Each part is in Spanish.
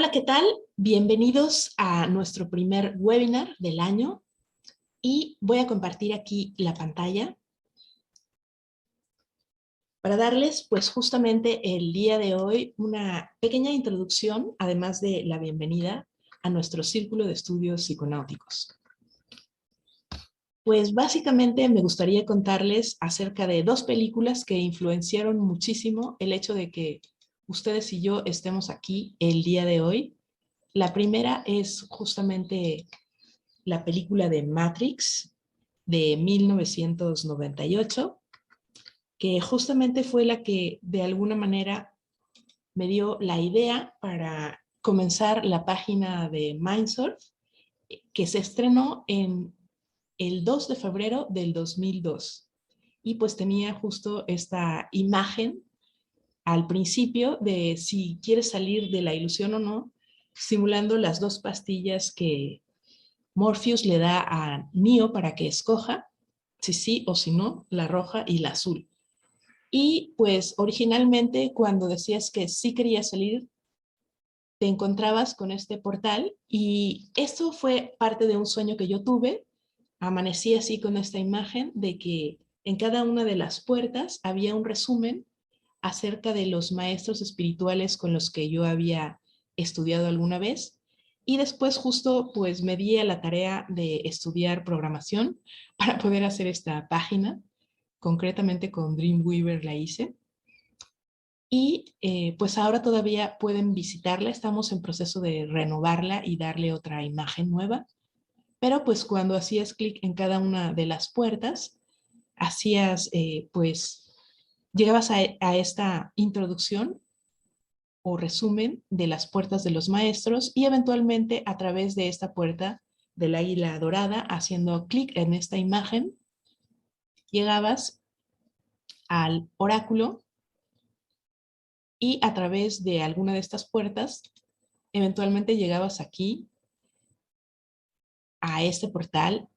Hola, ¿qué tal? Bienvenidos a nuestro primer webinar del año y voy a compartir aquí la pantalla para darles pues justamente el día de hoy una pequeña introducción, además de la bienvenida a nuestro círculo de estudios psiconáuticos. Pues básicamente me gustaría contarles acerca de dos películas que influenciaron muchísimo el hecho de que ustedes y yo estemos aquí el día de hoy. La primera es justamente la película de Matrix de 1998, que justamente fue la que de alguna manera me dio la idea para comenzar la página de Mindsurf, que se estrenó en el 2 de febrero del 2002. Y pues tenía justo esta imagen al principio de si quieres salir de la ilusión o no, simulando las dos pastillas que Morpheus le da a Neo para que escoja si sí o si no, la roja y la azul. Y pues originalmente cuando decías que sí querías salir, te encontrabas con este portal y esto fue parte de un sueño que yo tuve. Amanecí así con esta imagen de que en cada una de las puertas había un resumen acerca de los maestros espirituales con los que yo había estudiado alguna vez. Y después justo pues me di a la tarea de estudiar programación para poder hacer esta página. Concretamente con Dreamweaver la hice. Y pues ahora todavía pueden visitarla. Estamos en proceso de renovarla y darle otra imagen nueva. Pero pues cuando hacías clic en cada una de las puertas, hacías pues llegabas a esta introducción o resumen de las puertas de los maestros y eventualmente a través de esta puerta del águila dorada, haciendo clic en esta imagen, llegabas al oráculo y a través de alguna de estas puertas, eventualmente llegabas aquí a este portal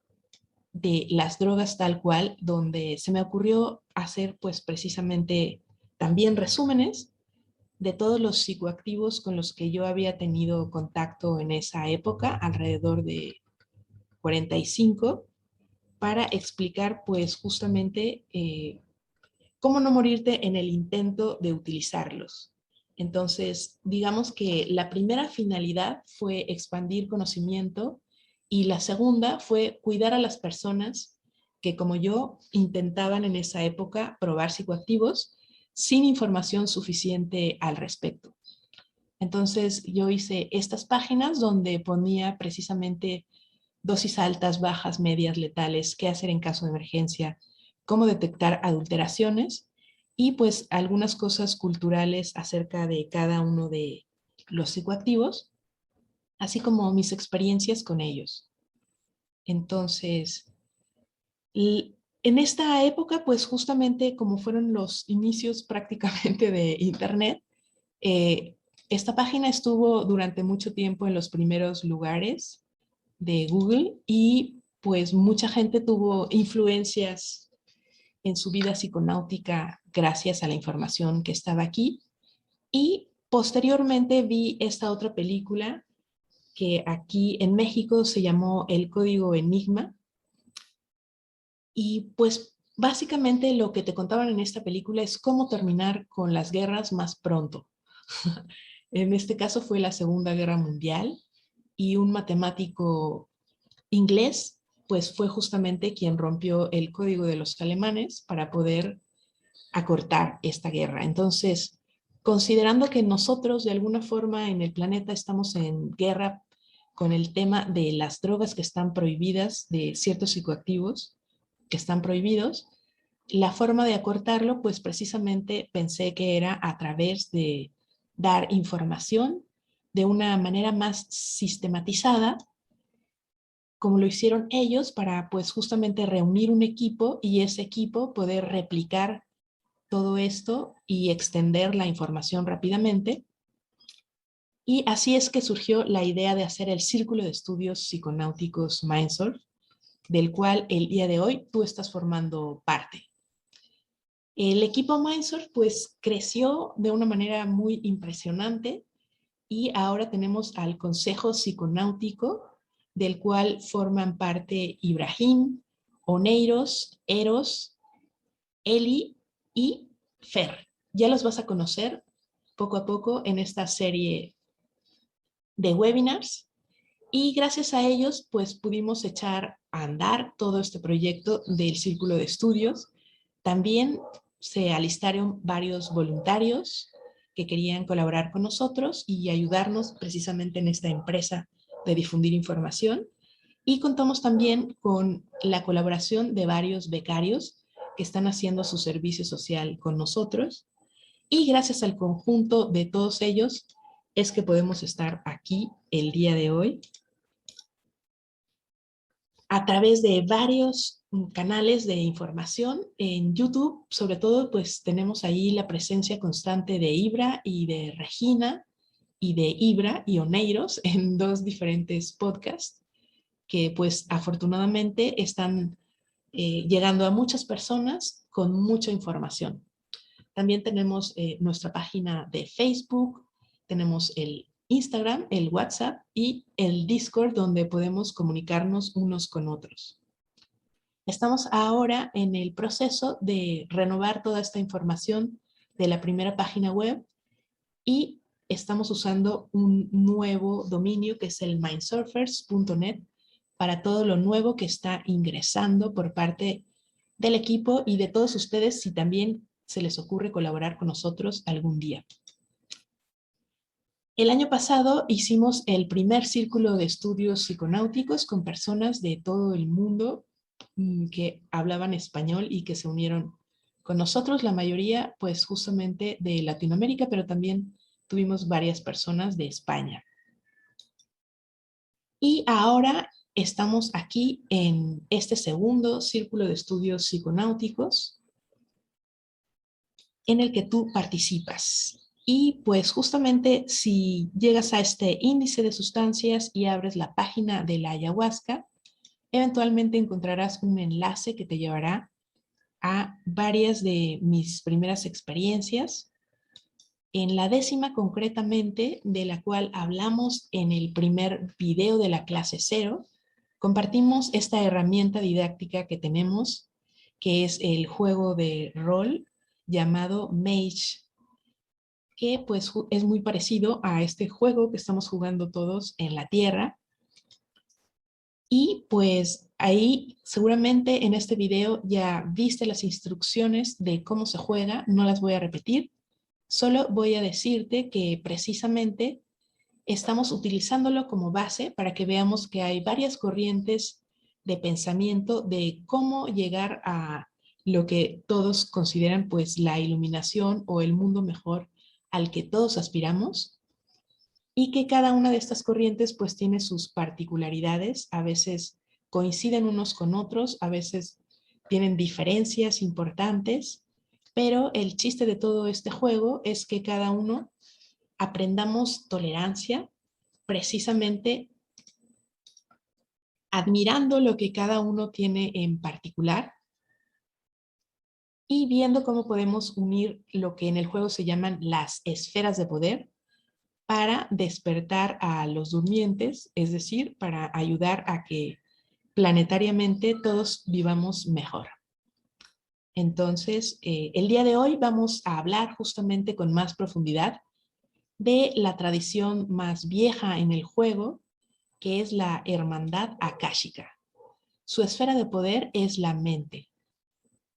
de las drogas tal cual, donde se me ocurrió hacer pues precisamente también resúmenes de todos los psicoactivos con los que yo había tenido contacto en esa época, alrededor de 45, para explicar pues justamente cómo no morirte en el intento de utilizarlos. Entonces, digamos que la primera finalidad fue expandir conocimiento y la segunda fue cuidar a las personas que como yo intentaban en esa época probar psicoactivos sin información suficiente al respecto. Entonces yo hice estas páginas donde ponía precisamente dosis altas, bajas, medias, letales, qué hacer en caso de emergencia, cómo detectar adulteraciones y pues algunas cosas culturales acerca de cada uno de los psicoactivos, así como mis experiencias con ellos. Entonces, en esta época, pues justamente como fueron los inicios prácticamente de Internet, eh, esta página estuvo durante mucho tiempo en los primeros lugares de Google y pues mucha gente tuvo influencias en su vida psiconáutica gracias a la información que estaba aquí. Y posteriormente vi esta otra película que aquí en México se llamó El Código Enigma. Y pues básicamente lo que te contaban en esta película es cómo terminar con las guerras más pronto. En este caso fue la Segunda Guerra Mundial y un matemático inglés pues fue justamente quien rompió el código de los alemanes para poder acortar esta guerra. Entonces, considerando que nosotros de alguna forma en el planeta estamos en guerra con el tema de las drogas que están prohibidas, de ciertos psicoactivos que están prohibidos, la forma de acortarlo, pues precisamente pensé que era a través de dar información de una manera más sistematizada, como lo hicieron ellos, para pues justamente reunir un equipo y ese equipo poder replicar todo esto y extender la información rápidamente. Y así es que surgió la idea de hacer el Círculo de Estudios Psiconáuticos Mindsurf, del cual el día de hoy tú estás formando parte. El equipo Mindsurf pues creció de una manera muy impresionante. y ahora tenemos al Consejo Psiconáutico, del cual forman parte Ibrahim, Oneiros, Eros, Eli y Fer. Ya los vas a conocer poco a poco en esta serie de webinars y gracias a ellos pues pudimos echar a andar todo este proyecto del Círculo de Estudios. También se alistaron varios voluntarios que querían colaborar con nosotros y ayudarnos precisamente en esta empresa de difundir información. Y contamos también con la colaboración de varios becarios que están haciendo su servicio social con nosotros. Y gracias al conjunto de todos ellos es que podemos estar aquí el día de hoy a través de varios canales de información en YouTube. Sobre todo, pues tenemos ahí la presencia constante de Ibra y de Regina y de Ibra y Oneiros en dos diferentes podcasts que pues afortunadamente están llegando a muchas personas con mucha información. También tenemos nuestra página de Facebook, tenemos el Instagram, el WhatsApp y el Discord donde podemos comunicarnos unos con otros. Estamos ahora en el proceso de renovar toda esta información de la primera página web y estamos usando un nuevo dominio que es el mindsurfers.net para todo lo nuevo que está ingresando por parte del equipo y de todos ustedes si también se les ocurre colaborar con nosotros algún día. El año pasado hicimos el primer círculo de estudios psiconáuticos con personas de todo el mundo que hablaban español y que se unieron con nosotros, la mayoría pues justamente de Latinoamérica, pero también tuvimos varias personas de España. Y ahora estamos aquí en este segundo círculo de estudios psiconáuticos en el que tú participas. Y pues justamente si llegas a este índice de sustancias y abres la página de la ayahuasca, eventualmente encontrarás un enlace que te llevará a varias de mis primeras experiencias. En la 10ª concretamente, de la cual hablamos en el primer video de la clase 0, compartimos esta herramienta didáctica que tenemos, que es el juego de rol llamado Mage, que pues es muy parecido a este juego que estamos jugando todos en la Tierra. Y pues ahí seguramente en este video ya viste las instrucciones de cómo se juega, no las voy a repetir, solo voy a decirte que precisamente estamos utilizándolo como base para que veamos que hay varias corrientes de pensamiento de cómo llegar a lo que todos consideran pues la iluminación o el mundo mejor al que todos aspiramos y que cada una de estas corrientes pues tiene sus particularidades, a veces coinciden unos con otros, a veces tienen diferencias importantes, pero el chiste de todo este juego es que cada uno aprendamos tolerancia precisamente admirando lo que cada uno tiene en particular y viendo cómo podemos unir lo que en el juego se llaman las esferas de poder para despertar a los durmientes, es decir, para ayudar a que planetariamente todos vivamos mejor. Entonces, el día de hoy vamos a hablar justamente con más profundidad de la tradición más vieja en el juego, que es la hermandad akáshica. Su esfera de poder es la mente.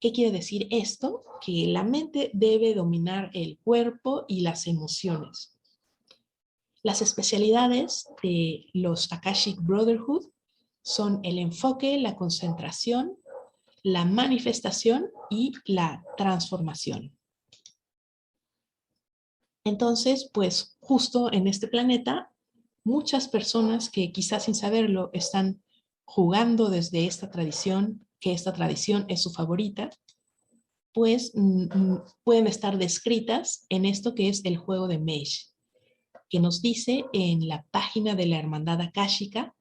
¿Qué quiere decir esto? Que la mente debe dominar el cuerpo y las emociones. Las especialidades de los Akashic Brotherhood son el enfoque, la concentración, la manifestación y la transformación. Entonces, pues justo en este planeta, muchas personas que quizás sin saberlo están jugando desde esta tradición, que esta tradición es su favorita, pues pueden estar descritas en esto que es el juego de Mage, que nos dice en la página de la Hermandad Akáshica,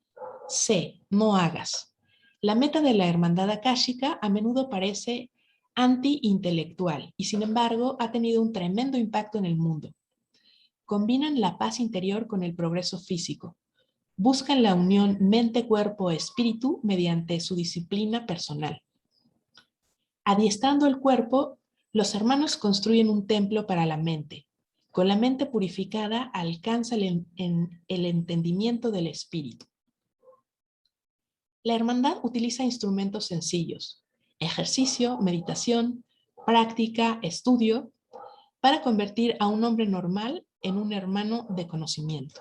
sé, no hagas. La meta de la Hermandad Akáshica a menudo parece anti-intelectual y sin embargo ha tenido un tremendo impacto en el mundo. Combinan la paz interior con el progreso físico. Buscan la unión mente-cuerpo-espíritu mediante su disciplina personal. Adiestrando el cuerpo, los hermanos construyen un templo para la mente. Con la mente purificada alcanza el entendimiento del espíritu. La hermandad utiliza instrumentos sencillos, ejercicio, meditación, práctica, estudio, para convertir a un hombre normal en un hermano de conocimiento.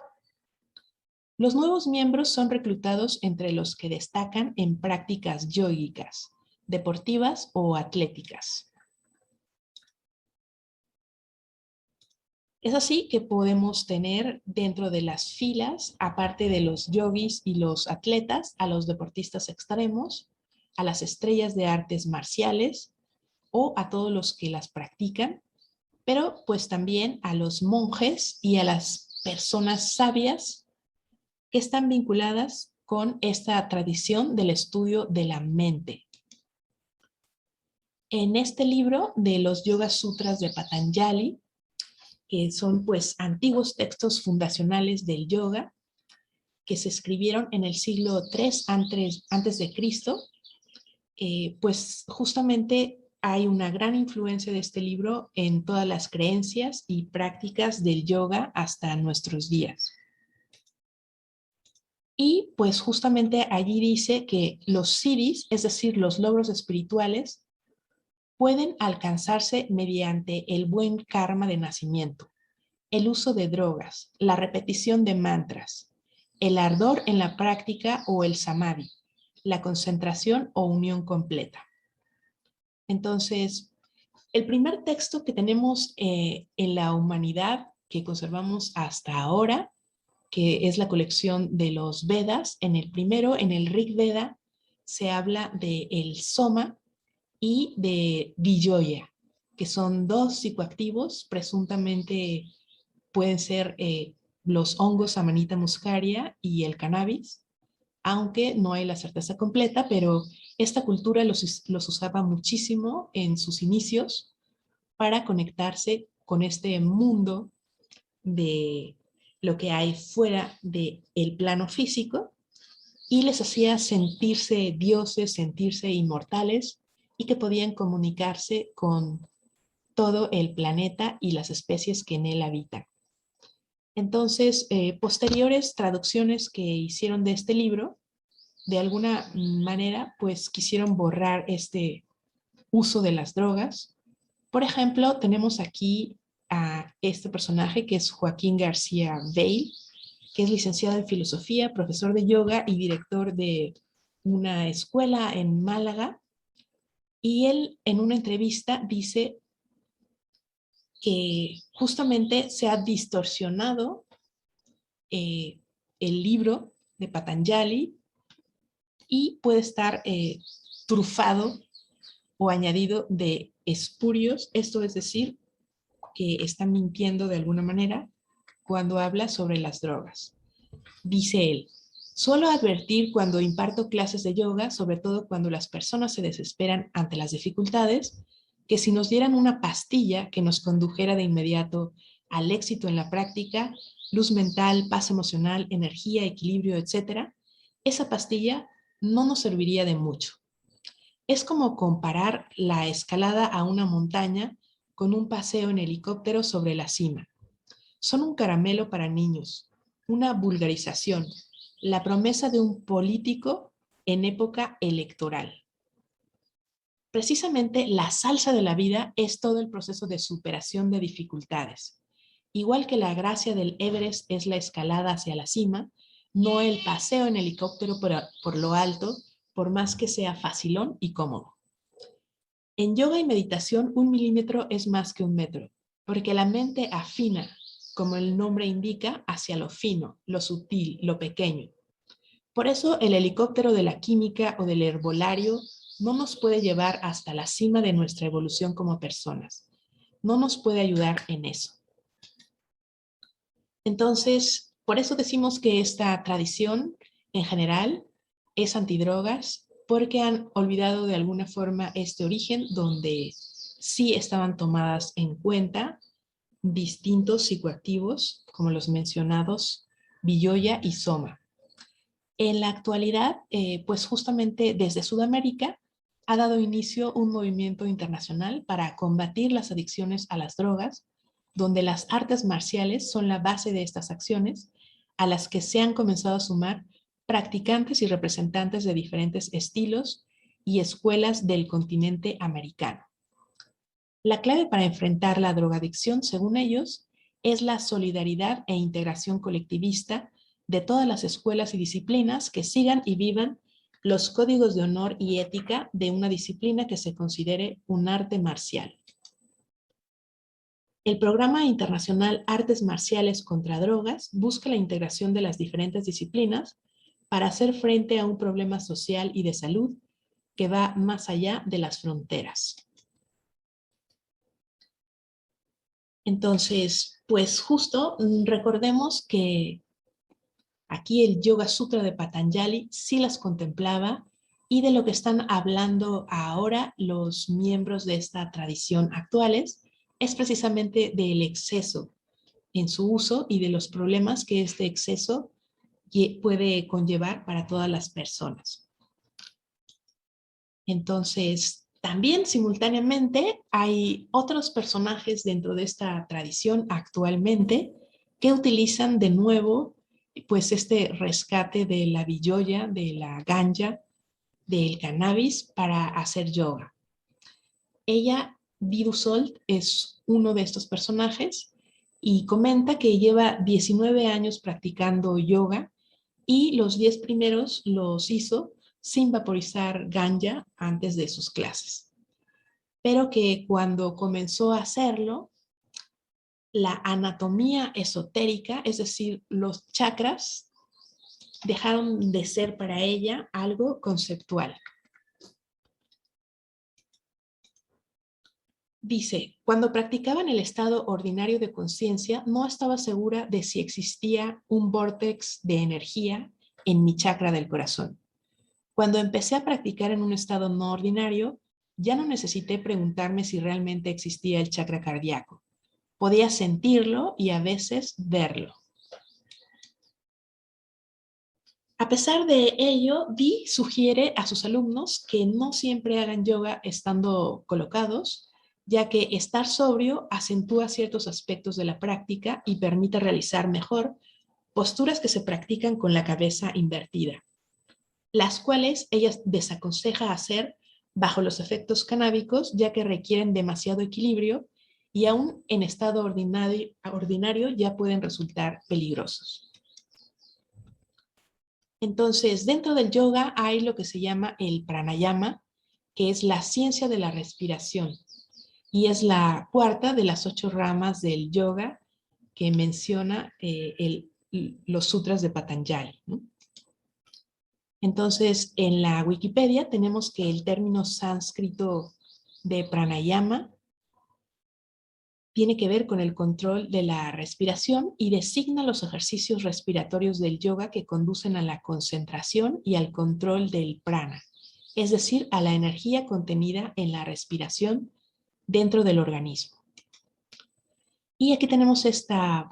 Los nuevos miembros son reclutados entre los que destacan en prácticas yógicas, deportivas o atléticas. Es así que podemos tener dentro de las filas, aparte de los yogis y los atletas, a los deportistas extremos, a las estrellas de artes marciales o a todos los que las practican, pero pues también a los monjes y a las personas sabias que están vinculadas con esta tradición del estudio de la mente. En este libro de los Yoga Sutras de Patanjali, que son pues antiguos textos fundacionales del yoga, que se escribieron en el siglo III antes de Cristo, pues justamente hay una gran influencia de este libro en todas las creencias y prácticas del yoga hasta nuestros días. Y pues justamente allí dice que los siddhis, es decir, los logros espirituales, pueden alcanzarse mediante el buen karma de nacimiento, el uso de drogas, la repetición de mantras, el ardor en la práctica o el samadhi, la concentración o unión completa. Entonces, el primer texto que tenemos en la humanidad que conservamos hasta ahora, que es la colección de los Vedas, en el primero, en el Rig Veda, se habla de el Soma y de Villoya, que son dos psicoactivos, presuntamente pueden ser los hongos Amanita muscaria y el cannabis, aunque no hay la certeza completa, pero esta cultura los usaba muchísimo en sus inicios para conectarse con este mundo de lo que hay fuera del plano físico y les hacía sentirse dioses, sentirse inmortales y que podían comunicarse con todo el planeta y las especies que en él habitan. Entonces, posteriores traducciones que hicieron de este libro, de alguna manera, pues quisieron borrar este uso de las drogas. Por ejemplo, tenemos aquí a este personaje que es Joaquín García Vale, que es licenciado en filosofía, profesor de yoga y director de una escuela en Málaga. Y él en una entrevista dice que justamente se ha distorsionado el libro de Patanjali y puede estar trufado o añadido de espurios, esto es decir, que está mintiendo de alguna manera cuando habla sobre las drogas. Dice él, suelo advertir cuando imparto clases de yoga, sobre todo cuando las personas se desesperan ante las dificultades, que si nos dieran una pastilla que nos condujera de inmediato al éxito en la práctica, luz mental, paz emocional, energía, equilibrio, etc., esa pastilla no nos serviría de mucho. Es como comparar la escalada a una montaña con un paseo en helicóptero sobre la cima. Son un caramelo para niños, una vulgarización, la promesa de un político en época electoral. Precisamente la salsa de la vida es todo el proceso de superación de dificultades. Igual que la gracia del Everest es la escalada hacia la cima, no el paseo en helicóptero por lo alto, por más que sea facilón y cómodo. En yoga y meditación, 1 milímetro es más que 1 metro, porque la mente afina, como el nombre indica, hacia lo fino, lo sutil, lo pequeño. Por eso el helicóptero de la química o del herbolario no nos puede llevar hasta la cima de nuestra evolución como personas. No nos puede ayudar en eso. Entonces, por eso decimos que esta tradición en general es antidrogas, porque han olvidado de alguna forma este origen donde sí estaban tomadas en cuenta distintos psicoactivos, como los mencionados Villoya y Soma. En la actualidad, pues justamente desde Sudamérica ha dado inicio un movimiento internacional para combatir las adicciones a las drogas, donde las artes marciales son la base de estas acciones, a las que se han comenzado a sumar practicantes y representantes de diferentes estilos y escuelas del continente americano. La clave para enfrentar la drogadicción, según ellos, es la solidaridad e integración colectivista de todas las escuelas y disciplinas que sigan y vivan los códigos de honor y ética de una disciplina que se considere un arte marcial. El Programa Internacional Artes Marciales contra Drogas busca la integración de las diferentes disciplinas para hacer frente a un problema social y de salud que va más allá de las fronteras. Entonces, pues justo recordemos que aquí el Yoga Sutra de Patanjali sí las contemplaba, y de lo que están hablando ahora los miembros de esta tradición actuales es precisamente del exceso en su uso y de los problemas que este exceso puede conllevar para todas las personas. Entonces, también simultáneamente hay otros personajes dentro de esta tradición actualmente que utilizan de nuevo pues este rescate de la villoya, de la ganja, del cannabis para hacer yoga. Ella, Vidhu Salt, es uno de estos personajes y comenta que lleva 19 años practicando yoga y los 10 primeros los hizo sin vaporizar ganja antes de sus clases. Pero que cuando comenzó a hacerlo, la anatomía esotérica, es decir, los chakras, dejaron de ser para ella algo conceptual. Dice, cuando practicaba en el estado ordinario de conciencia, no estaba segura de si existía un vórtex de energía en mi chakra del corazón. Cuando empecé a practicar en un estado no ordinario, ya no necesité preguntarme si realmente existía el chakra cardíaco. Podía sentirlo y a veces verlo. A pesar de ello, Dee sugiere a sus alumnos que no siempre hagan yoga estando colocados, ya que estar sobrio acentúa ciertos aspectos de la práctica y permite realizar mejor posturas que se practican con la cabeza invertida, las cuales ella desaconseja hacer bajo los efectos canábicos, ya que requieren demasiado equilibrio y aún en estado ordinario ya pueden resultar peligrosos. Entonces, dentro del yoga hay lo que se llama el pranayama, que es la ciencia de la respiración, y es la cuarta de las 8 ramas del yoga que menciona los sutras de Patanjali, ¿no? Entonces, en la Wikipedia tenemos que el término sánscrito de pranayama tiene que ver con el control de la respiración y designa los ejercicios respiratorios del yoga que conducen a la concentración y al control del prana, es decir, a la energía contenida en la respiración dentro del organismo. Y aquí tenemos esta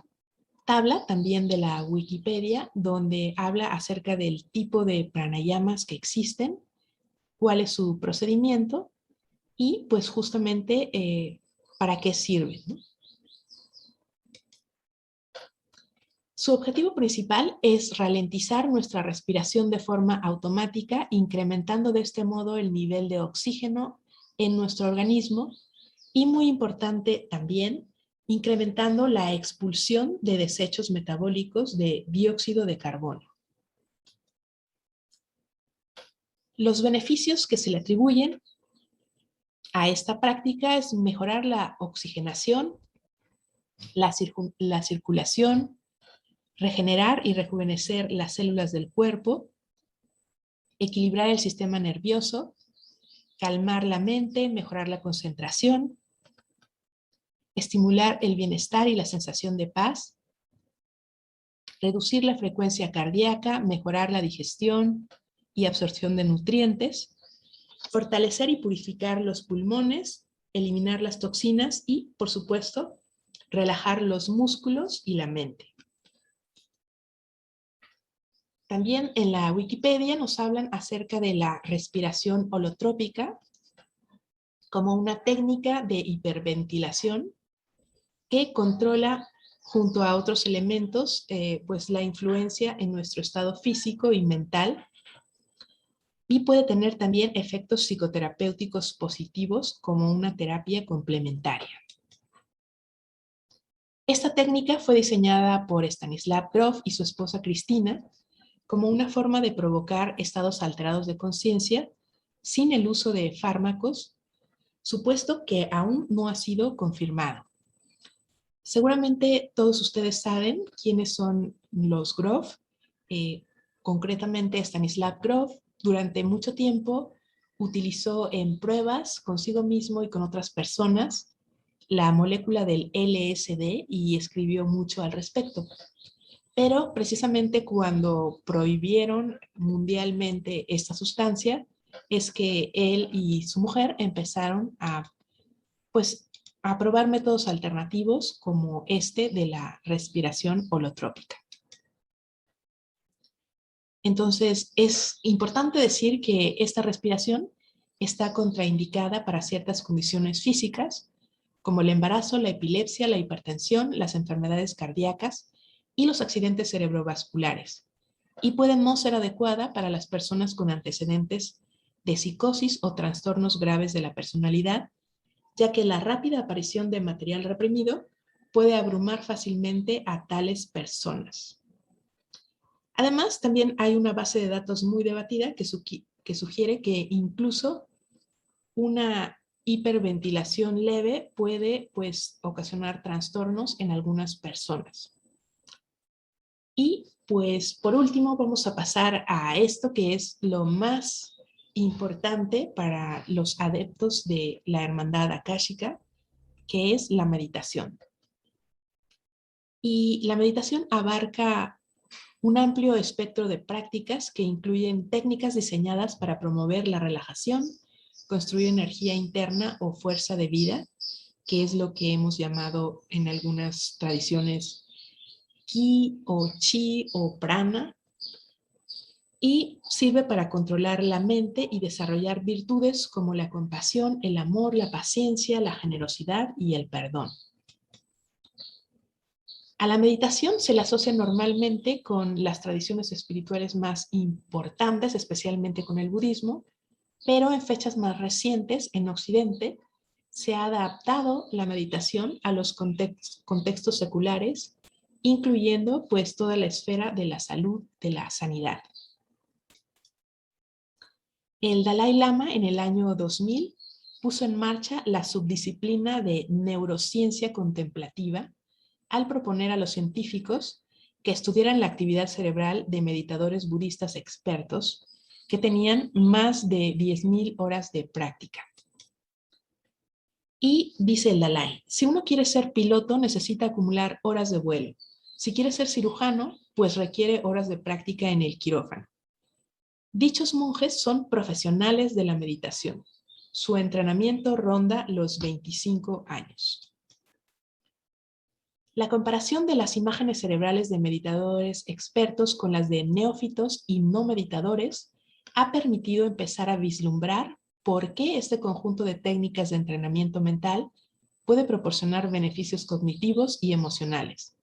tabla también de la Wikipedia, donde habla acerca del tipo de pranayamas que existen, cuál es su procedimiento y pues justamente para qué sirven, ¿no? Su objetivo principal es ralentizar nuestra respiración de forma automática, incrementando de este modo el nivel de oxígeno en nuestro organismo y, muy importante también, incrementando la expulsión de desechos metabólicos de dióxido de carbono. Los beneficios que se le atribuyen a esta práctica es mejorar la oxigenación, la circulación, regenerar y rejuvenecer las células del cuerpo, equilibrar el sistema nervioso, calmar la mente, mejorar la concentración, estimular el bienestar y la sensación de paz, reducir la frecuencia cardíaca, mejorar la digestión y absorción de nutrientes, fortalecer y purificar los pulmones, eliminar las toxinas y, por supuesto, relajar los músculos y la mente. También en la Wikipedia nos hablan acerca de la respiración holotrópica como una técnica de hiperventilación que controla junto a otros elementos pues la influencia en nuestro estado físico y mental, y puede tener también efectos psicoterapéuticos positivos como una terapia complementaria. Esta técnica fue diseñada por Stanislav Grof y su esposa Cristina como una forma de provocar estados alterados de conciencia sin el uso de fármacos, supuesto que aún no ha sido confirmado. Seguramente todos ustedes saben quiénes son los Grof, concretamente Stanislav Grof. Durante mucho tiempo utilizó en pruebas consigo mismo y con otras personas la molécula del LSD y escribió mucho al respecto. Pero precisamente cuando prohibieron mundialmente esta sustancia, es que él y su mujer empezaron pues, a probar métodos alternativos como este de la respiración holotrópica. Entonces, es importante decir que esta respiración está contraindicada para ciertas condiciones físicas, como el embarazo, la epilepsia, la hipertensión, las enfermedades cardíacas y los accidentes cerebrovasculares, y puede no ser adecuada para las personas con antecedentes de psicosis o trastornos graves de la personalidad, ya que la rápida aparición de material reprimido puede abrumar fácilmente a tales personas. Además, también hay una base de datos muy debatida que sugiere que incluso una hiperventilación leve puede, pues, ocasionar trastornos en algunas personas. Y, pues, por último, vamos a pasar a esto que es lo más importante para los adeptos de la hermandad akáshica, que es la meditación. Y la meditación abarca un amplio espectro de prácticas que incluyen técnicas diseñadas para promover la relajación, construir energía interna o fuerza de vida, que es lo que hemos llamado en algunas tradiciones ki o chi o prana, y sirve para controlar la mente y desarrollar virtudes como la compasión, el amor, la paciencia, la generosidad y el perdón. A la meditación se la asocia normalmente con las tradiciones espirituales más importantes, especialmente con el budismo, pero en fechas más recientes, en Occidente, se ha adaptado la meditación a los contextos seculares, incluyendo pues toda la esfera de la salud, de la sanidad. El Dalai Lama en el año 2000 puso en marcha la subdisciplina de neurociencia contemplativa, al proponer a los científicos que estudiaran la actividad cerebral de meditadores budistas expertos que tenían más de 10,000 horas de práctica. Y dice el Dalai, si uno quiere ser piloto necesita acumular horas de vuelo. Si quiere ser cirujano, pues requiere horas de práctica en el quirófano. Dichos monjes son profesionales de la meditación. Su entrenamiento ronda los 25 años. La comparación de las imágenes cerebrales de meditadores expertos con las de neófitos y no meditadores ha permitido empezar a vislumbrar por qué este conjunto de técnicas de entrenamiento mental puede proporcionar beneficios cognitivos y emocionales.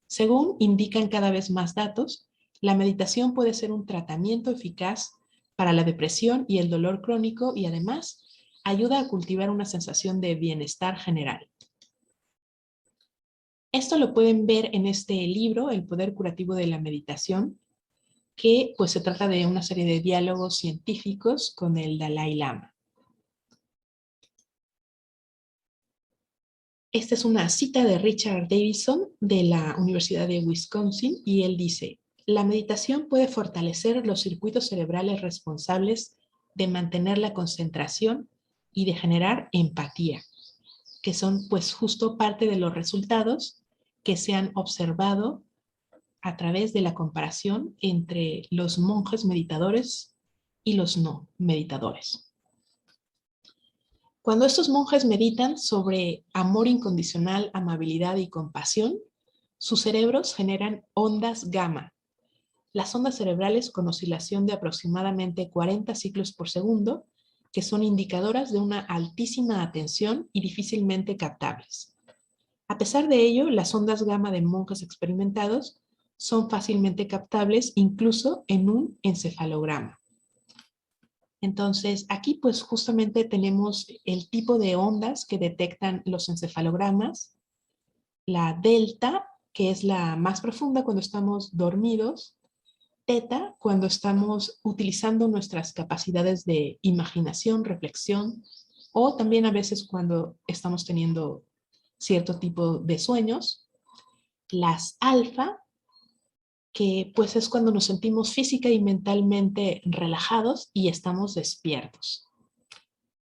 Según indican cada vez más datos, la meditación puede ser un tratamiento eficaz para la depresión y el dolor crónico y además ayuda a cultivar una sensación de bienestar general. Esto lo pueden ver en este libro, El poder curativo de la meditación, que pues se trata de una serie de diálogos científicos con el Dalai Lama. Esta es una cita de Richard Davidson de la Universidad de Wisconsin y él dice, la meditación puede fortalecer los circuitos cerebrales responsables de mantener la concentración y de generar empatía, que son pues justo parte de los resultados que se han observado a través de la comparación entre los monjes meditadores y los no meditadores. Cuando estos monjes meditan sobre amor incondicional, amabilidad y compasión, sus cerebros generan ondas gamma. Las ondas cerebrales con oscilación de aproximadamente 40 ciclos por segundo, que son indicadoras de una altísima atención y difícilmente captables. A pesar de ello, las ondas gamma de monjes experimentados son fácilmente captables incluso en un encefalograma. Entonces, aquí pues justamente tenemos el tipo de ondas que detectan los encefalogramas, la delta, que es la más profunda cuando estamos dormidos, teta, cuando estamos utilizando nuestras capacidades de imaginación, reflexión, o también a veces cuando estamos teniendo cierto tipo de sueños, las alfa, que pues es cuando nos sentimos física y mentalmente relajados y estamos despiertos.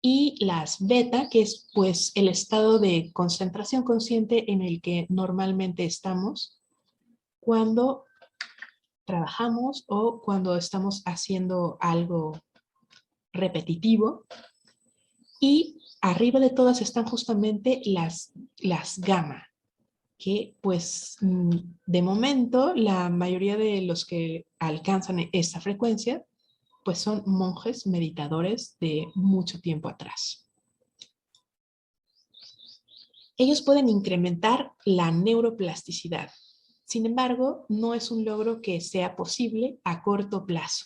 Y las beta, que es pues el estado de concentración consciente en el que normalmente estamos cuando trabajamos o cuando estamos haciendo algo repetitivo. Y arriba de todas están justamente las gamma, que pues de momento la mayoría de los que alcanzan esta frecuencia pues son monjes meditadores de mucho tiempo atrás. Ellos pueden incrementar la neuroplasticidad. Sin embargo, no es un logro que sea posible a corto plazo.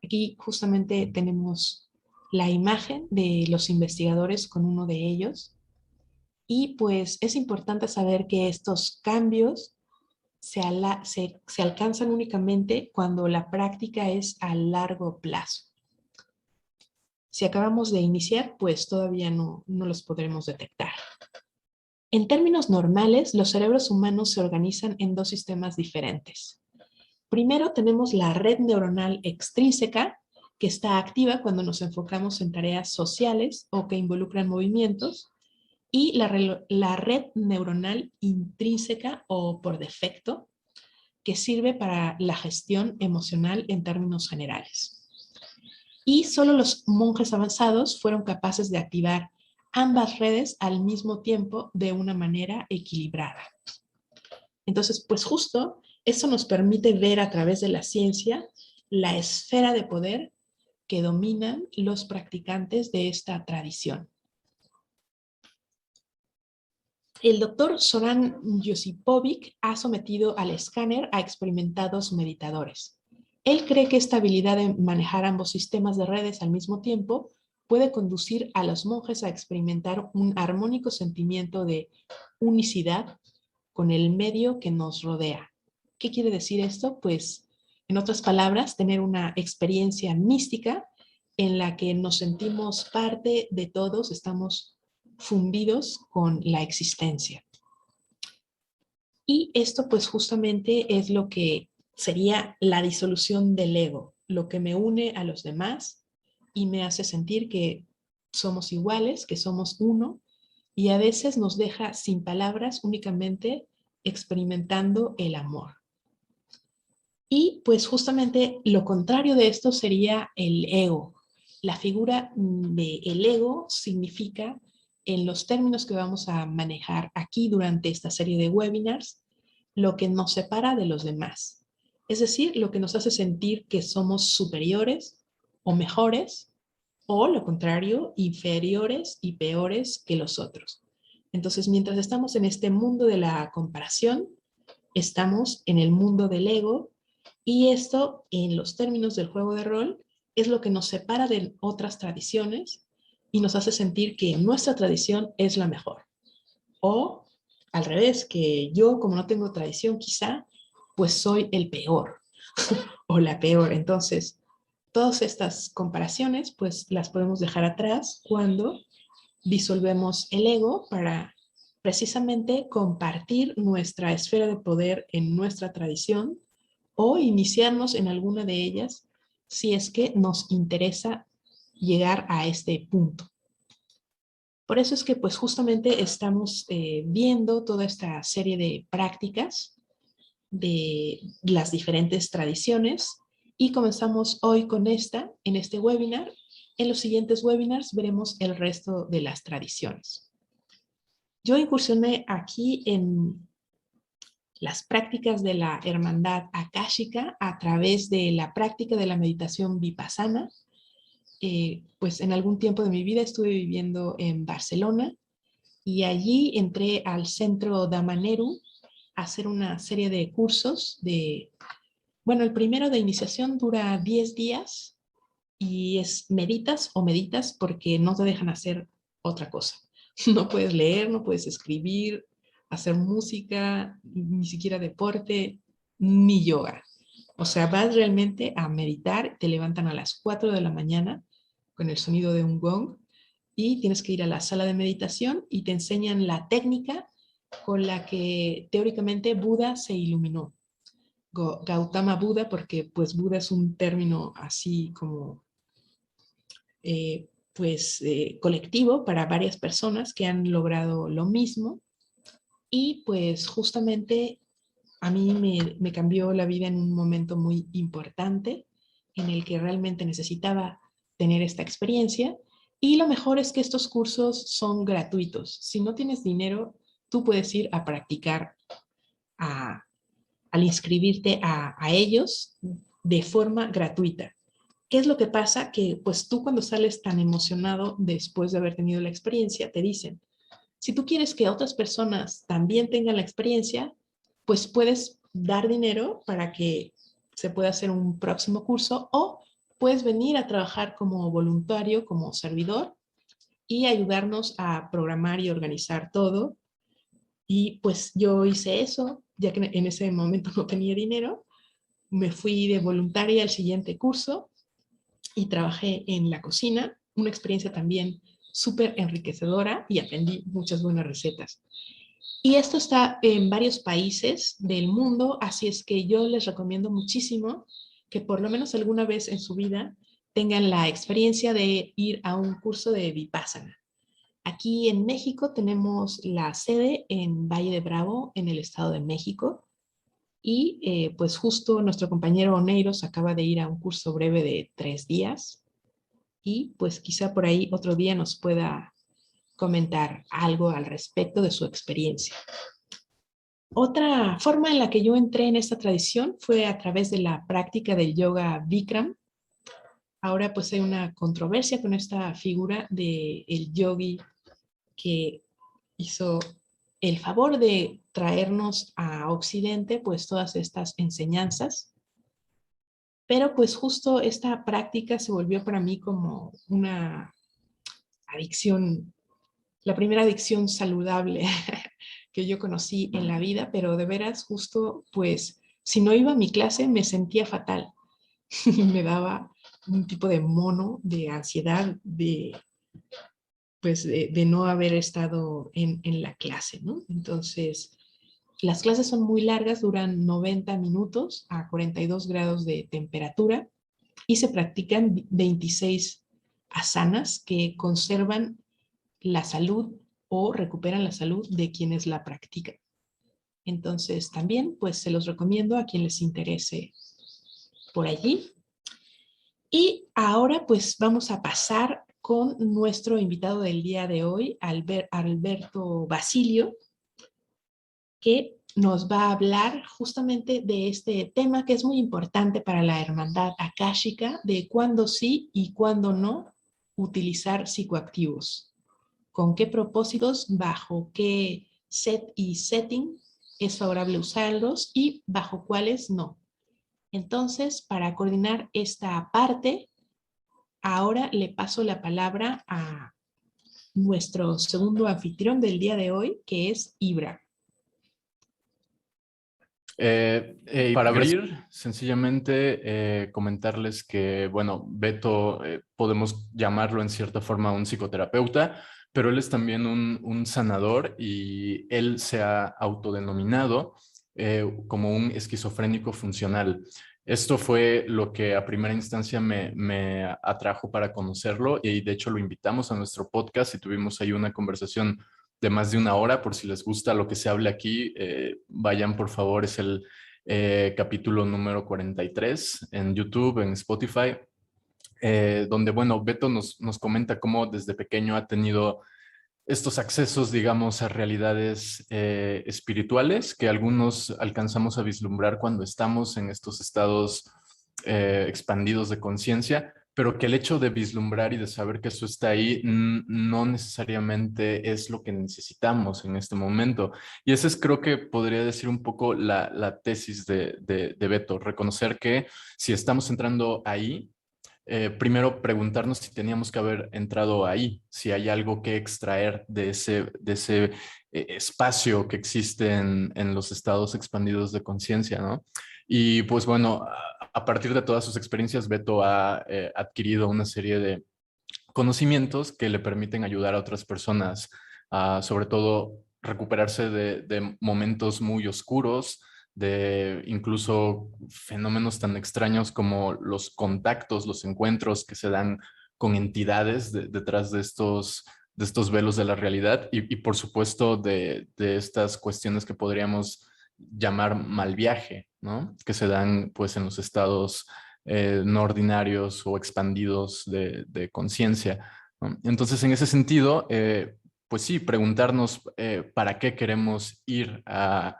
Aquí justamente tenemos la imagen de los investigadores con uno de ellos. Y pues es importante saber que estos cambios se alcanzan únicamente cuando la práctica es a largo plazo. Si acabamos de iniciar, pues todavía no los podremos detectar. En términos normales, los cerebros humanos se organizan en dos sistemas diferentes. Primero tenemos la red neuronal extrínseca, que está activa cuando nos enfocamos en tareas sociales o que involucran movimientos, y la red neuronal intrínseca o por defecto, que sirve para la gestión emocional en términos generales. Y solo los monjes avanzados fueron capaces de activar ambas redes al mismo tiempo de una manera equilibrada. Entonces, pues justo eso nos permite ver a través de la ciencia la esfera de poder que dominan los practicantes de esta tradición. El doctor Zoran Josipovic ha sometido al escáner a experimentados meditadores. Él cree que esta habilidad de manejar ambos sistemas de redes al mismo tiempo puede conducir a los monjes a experimentar un armónico sentimiento de unicidad con el medio que nos rodea. ¿Qué quiere decir esto? Pues, en otras palabras, tener una experiencia mística en la que nos sentimos parte de todos, estamos fundidos con la existencia. Y esto pues justamente es lo que sería la disolución del ego, lo que me une a los demás y me hace sentir que somos iguales, que somos uno, y a veces nos deja sin palabras, únicamente experimentando el amor. Y pues justamente lo contrario de esto sería el ego. La figura del ego significa, en los términos que vamos a manejar aquí durante esta serie de webinars, lo que nos separa de los demás. Es decir, lo que nos hace sentir que somos superiores o mejores, o lo contrario, inferiores y peores que los otros. Entonces, mientras estamos en este mundo de la comparación, estamos en el mundo del ego, y esto, en los términos del juego de rol, es lo que nos separa de otras tradiciones y nos hace sentir que nuestra tradición es la mejor. O al revés, que yo, como no tengo tradición, quizá, pues soy el peor o la peor. Entonces, todas estas comparaciones, pues las podemos dejar atrás cuando disolvemos el ego para precisamente compartir nuestra esfera de poder en nuestra tradición o iniciarnos en alguna de ellas si es que nos interesa llegar a este punto. Por eso es que pues justamente estamos viendo toda esta serie de prácticas de las diferentes tradiciones y comenzamos hoy con esta, en este webinar, en los siguientes webinars veremos el resto de las tradiciones. Yo incursioné aquí en las prácticas de la hermandad akáshica a través de la práctica de la meditación vipassana. Pues en algún tiempo de mi vida estuve viviendo en Barcelona y allí entré al centro Dhammaneru a hacer una serie de cursos bueno, el primero de iniciación dura 10 días y es meditas porque no te dejan hacer otra cosa. No puedes leer, no puedes escribir, hacer música, ni siquiera deporte, ni yoga. O sea, vas realmente a meditar, te levantan a las 4 de la mañana con el sonido de un gong y tienes que ir a la sala de meditación y te enseñan la técnica con la que teóricamente Buda se iluminó. Gautama Buda, porque pues Buda es un término así como colectivo para varias personas que han logrado lo mismo y pues justamente a mí me cambió la vida en un momento muy importante en el que realmente necesitaba tener esta experiencia y lo mejor es que estos cursos son gratuitos. Si no tienes dinero, tú puedes ir a practicar a, al inscribirte a ellos de forma gratuita. ¿Qué es lo que pasa? Que pues tú cuando sales tan emocionado después de haber tenido la experiencia, te dicen, si tú quieres que otras personas también tengan la experiencia, pues puedes dar dinero para que se pueda hacer un próximo curso o puedes venir a trabajar como voluntario, como servidor y ayudarnos a programar y organizar todo. Y pues yo hice eso, ya que en ese momento no tenía dinero, me fui de voluntaria al siguiente curso y trabajé en la cocina, una experiencia también súper enriquecedora y aprendí muchas buenas recetas. Y esto está en varios países del mundo, así es que yo les recomiendo muchísimo que por lo menos alguna vez en su vida tengan la experiencia de ir a un curso de Vipassana. Aquí en México tenemos la sede en Valle de Bravo, en el Estado de México, y pues justo nuestro compañero Oneiros acaba de ir a un curso breve de 3 días y pues quizá por ahí otro día nos pueda comentar algo al respecto de su experiencia. Otra forma en la que yo entré en esta tradición fue a través de la práctica del yoga Bikram. Ahora pues hay una controversia con esta figura del yogi que hizo el favor de traernos a Occidente pues todas estas enseñanzas. Pero pues justo esta práctica se volvió para mí como una adicción, la primera adicción saludable que yo conocí en la vida, pero de veras justo pues si no iba a mi clase me sentía fatal. Me daba un tipo de mono, de ansiedad, de no haber estado en la clase, ¿no? Entonces, las clases son muy largas, duran 90 minutos a 42 grados de temperatura y se practican 26 asanas que conservan la salud o recuperan la salud de quienes la practican. Entonces, también, pues, se los recomiendo a quien les interese por allí. Y ahora, pues, vamos a pasar con nuestro invitado del día de hoy, Alberto Basilio, que nos va a hablar justamente de este tema que es muy importante para la hermandad akáshica, de cuándo sí y cuándo no utilizar psicoactivos, con qué propósitos, bajo qué set y setting es favorable usarlos y bajo cuáles no. Entonces, para coordinar esta parte, ahora le paso la palabra a nuestro segundo anfitrión del día de hoy, que es Ibra. Para abrir, sencillamente comentarles que, bueno, Beto podemos llamarlo en cierta forma un psicoterapeuta, pero él es también un sanador y él se ha autodenominado como un esquizofrénico funcional. Esto fue lo que a primera instancia me atrajo para conocerlo y de hecho lo invitamos a nuestro podcast y tuvimos ahí una conversación de más de una hora. Por si les gusta lo que se hable aquí, vayan por favor, es el capítulo número 43 en YouTube, en Spotify. donde, bueno, Beto nos comenta cómo desde pequeño ha tenido estos accesos, digamos, a realidades espirituales que algunos alcanzamos a vislumbrar cuando estamos en estos estados expandidos de conciencia, pero que el hecho de vislumbrar y de saber que eso está ahí no necesariamente es lo que necesitamos en este momento. Y esa es, creo que podría decir un poco la tesis de Beto, reconocer que si estamos entrando ahí, primero preguntarnos si teníamos que haber entrado ahí, si hay algo que extraer de ese espacio que existe en los estados expandidos de conciencia, ¿no? Y pues bueno, a partir de todas sus experiencias, Beto ha adquirido una serie de conocimientos que le permiten ayudar a otras personas a, sobre todo, recuperarse de momentos muy oscuros, de incluso fenómenos tan extraños como los contactos, los encuentros que se dan con entidades detrás de estos velos de la realidad y por supuesto de estas cuestiones que podríamos llamar mal viaje, ¿no? Que se dan pues en los estados no ordinarios o expandidos de conciencia, ¿no? Entonces, en ese sentido, pues sí, preguntarnos para qué queremos ir a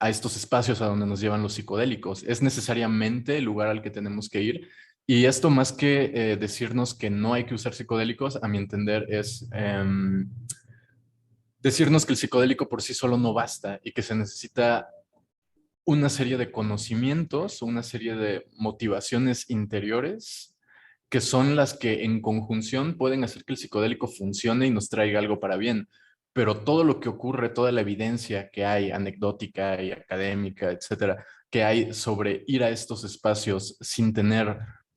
estos espacios a donde nos llevan los psicodélicos. ¿Es necesariamente el lugar al que tenemos que ir? Y esto más que decirnos que no hay que usar psicodélicos, a mi entender, es decirnos que el psicodélico por sí solo no basta y que se necesita una serie de conocimientos, una serie de motivaciones interiores que son las que en conjunción pueden hacer que el psicodélico funcione y nos traiga algo para bien. Pero todo lo que ocurre, toda la evidencia que hay, anecdótica y académica, etcétera, que hay sobre ir a estos espacios sin tener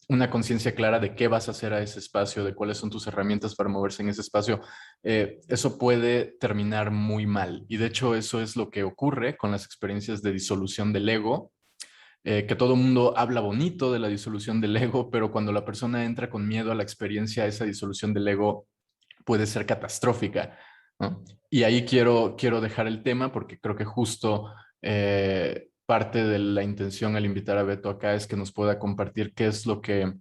una conciencia clara de qué vas a hacer a ese espacio, de cuáles son tus herramientas para moverse en ese espacio, eso puede terminar muy mal. Y de hecho eso es lo que ocurre con las experiencias de disolución del ego, que todo el mundo habla bonito de la disolución del ego, pero cuando la persona entra con miedo a la experiencia, esa disolución del ego puede ser catastrófica, ¿no? Y ahí quiero dejar el tema porque creo que justo parte de la intención al invitar a Beto acá es que nos pueda compartir qué es lo que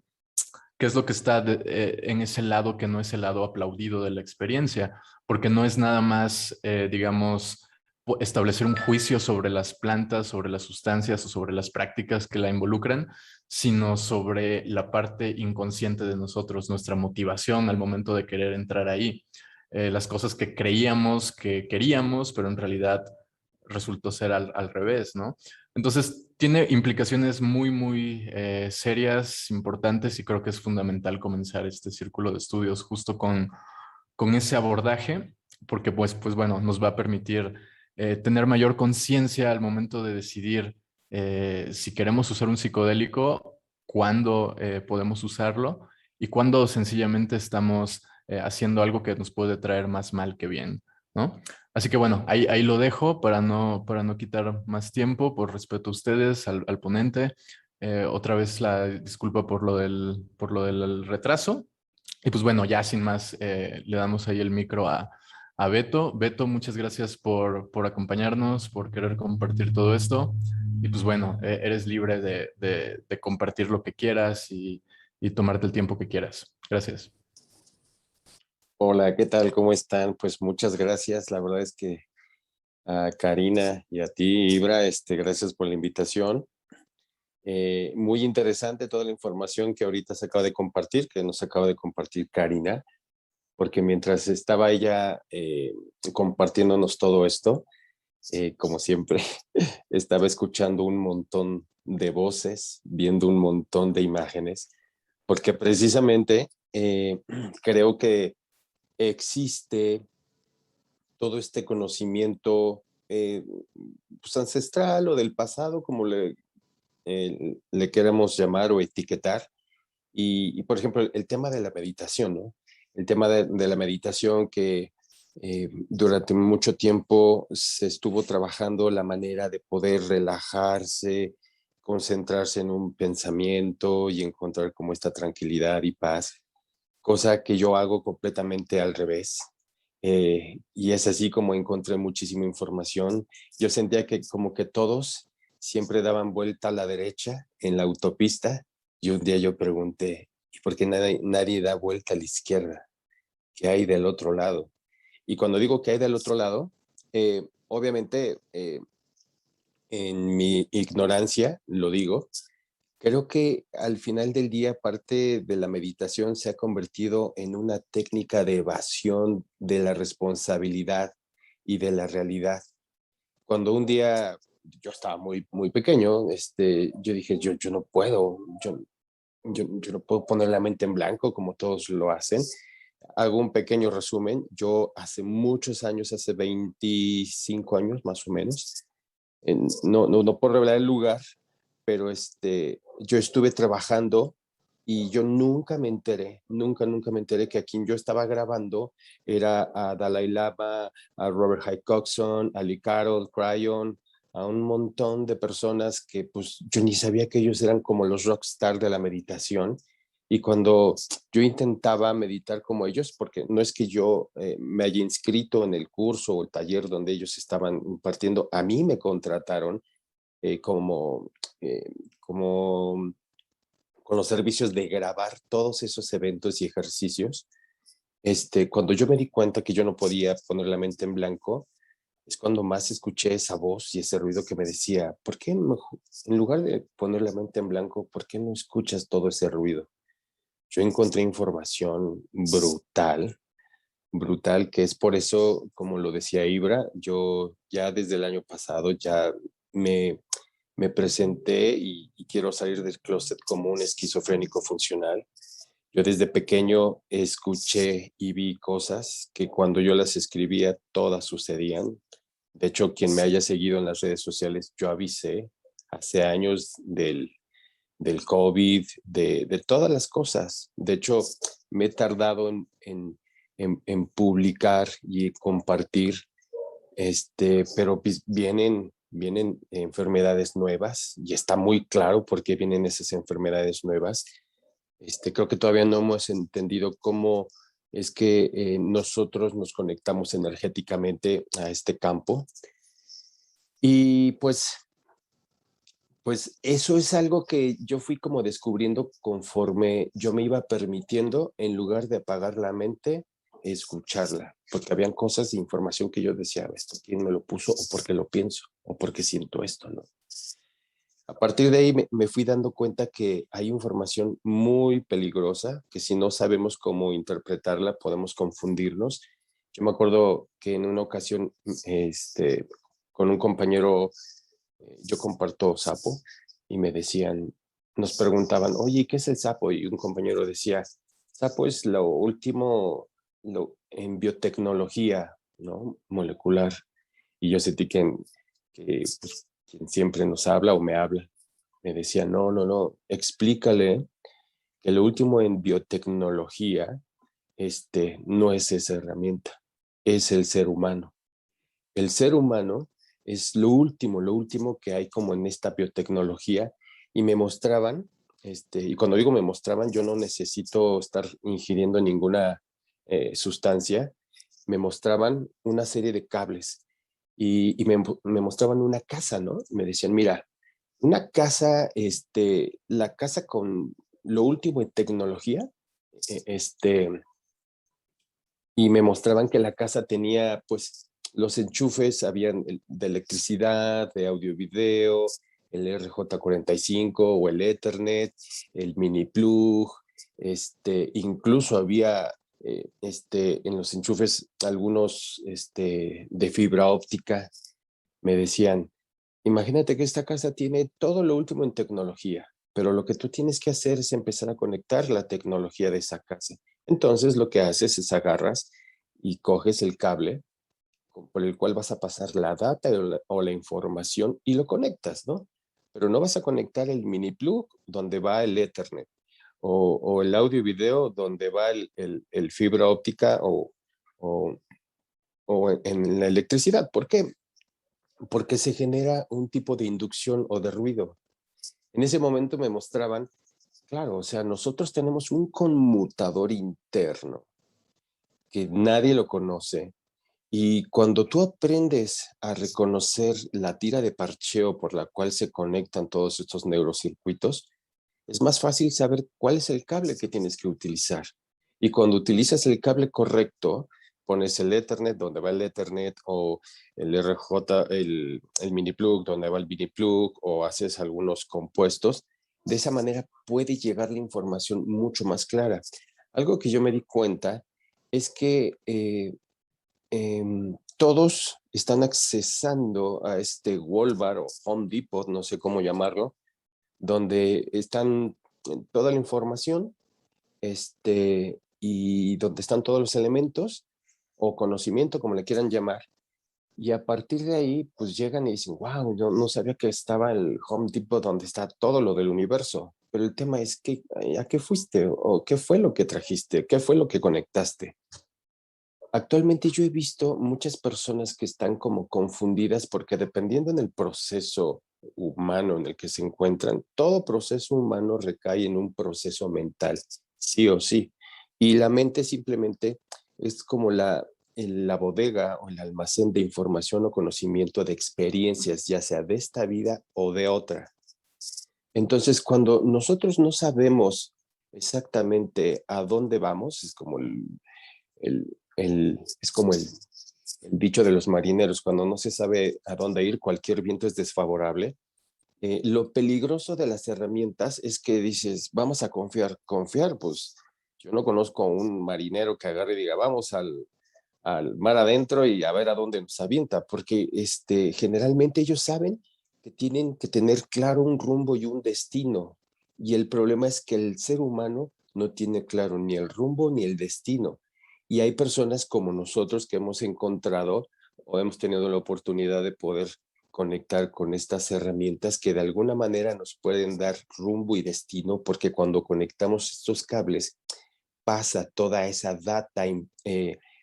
está en ese lado que no es el lado aplaudido de la experiencia, porque no es nada más, digamos, establecer un juicio sobre las plantas, sobre las sustancias o sobre las prácticas que la involucran, sino sobre la parte inconsciente de nosotros, nuestra motivación al momento de querer entrar ahí, las cosas que creíamos que queríamos, pero en realidad resultó ser al revés, ¿no? Entonces, tiene implicaciones muy serias, importantes, y creo que es fundamental comenzar este círculo de estudios justo con ese abordaje, porque pues bueno, nos va a permitir tener mayor conciencia al momento de decidir si queremos usar un psicodélico, cuándo podemos usarlo y cuándo sencillamente estamos haciendo algo que nos puede traer más mal que bien, ¿no? Así que bueno, ahí lo dejo para no quitar más tiempo, por respeto a ustedes, al ponente. Otra vez la disculpa por lo del retraso. Y pues bueno, ya sin más, le damos ahí el micro a Beto. Beto, muchas gracias por acompañarnos, por querer compartir todo esto. Y pues bueno, eres libre de compartir lo que quieras y tomarte el tiempo que quieras. Gracias. Hola, ¿qué tal? ¿Cómo están? Pues muchas gracias. La verdad es que a Karina y a ti, Ibra, gracias por la invitación. Muy interesante toda la información que ahorita se acaba de compartir, que nos acaba de compartir Karina, porque mientras estaba ella compartiéndonos todo esto, como siempre, estaba escuchando un montón de voces, viendo un montón de imágenes, porque precisamente creo que existe todo este conocimiento pues ancestral o del pasado, como le queremos llamar o etiquetar. Por ejemplo, el tema de la meditación, ¿no? El tema de la meditación que durante mucho tiempo se estuvo trabajando la manera de poder relajarse, concentrarse en un pensamiento y encontrar como esta tranquilidad y paz, cosa que yo hago completamente al revés. Y es así como encontré muchísima información. Yo sentía que como que todos siempre daban vuelta a la derecha en la autopista y un día yo pregunté, y por qué nadie da vuelta a la izquierda, qué hay del otro lado. Y cuando digo que hay del otro lado, obviamente en mi ignorancia lo digo, creo que al final del día parte de la meditación se ha convertido en una técnica de evasión de la responsabilidad y de la realidad. Cuando un día yo estaba muy pequeño, yo dije, yo no puedo, yo no puedo poner la mente en blanco como todos lo hacen. Hago un pequeño resumen. Yo hace muchos años, hace 25 años más o menos, no por revelar el lugar, pero yo estuve trabajando y yo nunca me enteré, nunca me enteré que a quien yo estaba grabando era a Dalai Lama, a Robert Hyde Coxon, a Lee Carroll, Cryon, a un montón de personas que pues yo ni sabía que ellos eran como los rockstar de la meditación. Y cuando yo intentaba meditar como ellos, porque no es que yo me haya inscrito en el curso o el taller donde ellos estaban impartiendo, a mí me contrataron eh, como, eh, como con los servicios de grabar todos esos eventos y ejercicios. Cuando yo me di cuenta que yo no podía poner la mente en blanco, es cuando más escuché esa voz y ese ruido que me decía, ¿por qué no, en lugar de poner la mente en blanco, por qué no escuchas todo ese ruido? Yo encontré información brutal, que es por eso, como lo decía Ibra, yo ya desde el año pasado ya me, me presenté y quiero salir del closet como un esquizofrénico funcional. Yo desde pequeño escuché y vi cosas que cuando yo las escribía todas sucedían. De hecho, quien me haya seguido en las redes sociales, yo avisé hace años del COVID, de todas las cosas. De hecho, me he tardado en publicar y compartir, pero vienen enfermedades nuevas y está muy claro por qué vienen esas enfermedades nuevas. Creo que todavía no hemos entendido cómo es que nosotros nos conectamos energéticamente a este campo. Y pues eso es algo que yo fui como descubriendo conforme yo me iba permitiendo, en lugar de apagar la mente, escucharla, porque habían cosas de información que yo decía, esto quién me lo puso, o porque lo pienso, o porque siento esto, ¿no? A partir de ahí me fui dando cuenta que hay información muy peligrosa, que si no sabemos cómo interpretarla, podemos confundirnos. Yo me acuerdo que en una ocasión, con un compañero, yo comparto sapo y me decían, nos preguntaban, oye, ¿qué es el sapo? Y un compañero decía, sapo es lo último en biotecnología, ¿no? Molecular. Y yo sentí que pues, quien siempre nos habla o me habla, me decía, no, explícale que lo último en biotecnología, no es esa herramienta, es el ser humano. El ser humano es lo último que hay como en esta biotecnología. Y me mostraban, y cuando digo me mostraban, yo no necesito estar ingiriendo ninguna sustancia, me mostraban una serie de cables y me mostraban una casa, ¿no? Me decían, mira, una casa, la casa con lo último en tecnología, eh, este, y me mostraban que la casa tenía, pues, los enchufes, habían de electricidad, de audio y video, el RJ45 o el Ethernet, el mini plug, incluso había en los enchufes algunos de fibra óptica. Me decían, imagínate que esta casa tiene todo lo último en tecnología, pero lo que tú tienes que hacer es empezar a conectar la tecnología de esa casa. Entonces lo que haces es agarras y coges el cable por el cual vas a pasar la data o la información y lo conectas, ¿no? Pero no vas a conectar el mini plug donde va el Ethernet o el audio y video donde va el fibra óptica o, o en la electricidad. ¿Por qué? Porque se genera un tipo de inducción o de ruido. En ese momento me mostraban, claro, o sea, nosotros tenemos un conmutador interno que nadie lo conoce. Y cuando tú aprendes a reconocer la tira de parcheo por la cual se conectan todos estos neurocircuitos, es más fácil saber cuál es el cable que tienes que utilizar. Y cuando utilizas el cable correcto, pones el Ethernet donde va el Ethernet, o el RJ, el mini plug donde va el mini plug, o haces algunos compuestos. De esa manera puede llegar la información mucho más clara. Algo que yo me di cuenta es que todos están accesando a este Walmart o Home Depot, no sé cómo llamarlo, donde están toda la información, y donde están todos los elementos o conocimiento, como le quieran llamar. Y a partir de ahí, pues llegan y dicen, wow, yo no sabía que estaba el Home Depot donde está todo lo del universo. Pero el tema es que, ¿a qué fuiste? ¿O qué fue lo que trajiste? ¿Qué fue lo que conectaste? Actualmente yo he visto muchas personas que están como confundidas porque dependiendo en el proceso humano en el que se encuentran, todo proceso humano recae en un proceso mental, sí o sí. Y la mente simplemente es como la bodega o el almacén de información o conocimiento de experiencias, ya sea de esta vida o de otra. Entonces, cuando nosotros no sabemos exactamente a dónde vamos, es como es como el dicho de los marineros, cuando no se sabe a dónde ir, cualquier viento es desfavorable. Lo peligroso de las herramientas es que dices, vamos a confiar, pues yo no conozco a un marinero que agarre y diga, vamos al mar adentro y a ver a dónde nos avienta, porque generalmente ellos saben que tienen que tener claro un rumbo y un destino, y el problema es que el ser humano no tiene claro ni el rumbo ni el destino, y hay personas como nosotros que hemos encontrado o hemos tenido la oportunidad de poder conectar con estas herramientas que de alguna manera nos pueden dar rumbo y destino, porque cuando conectamos estos cables pasa toda esa data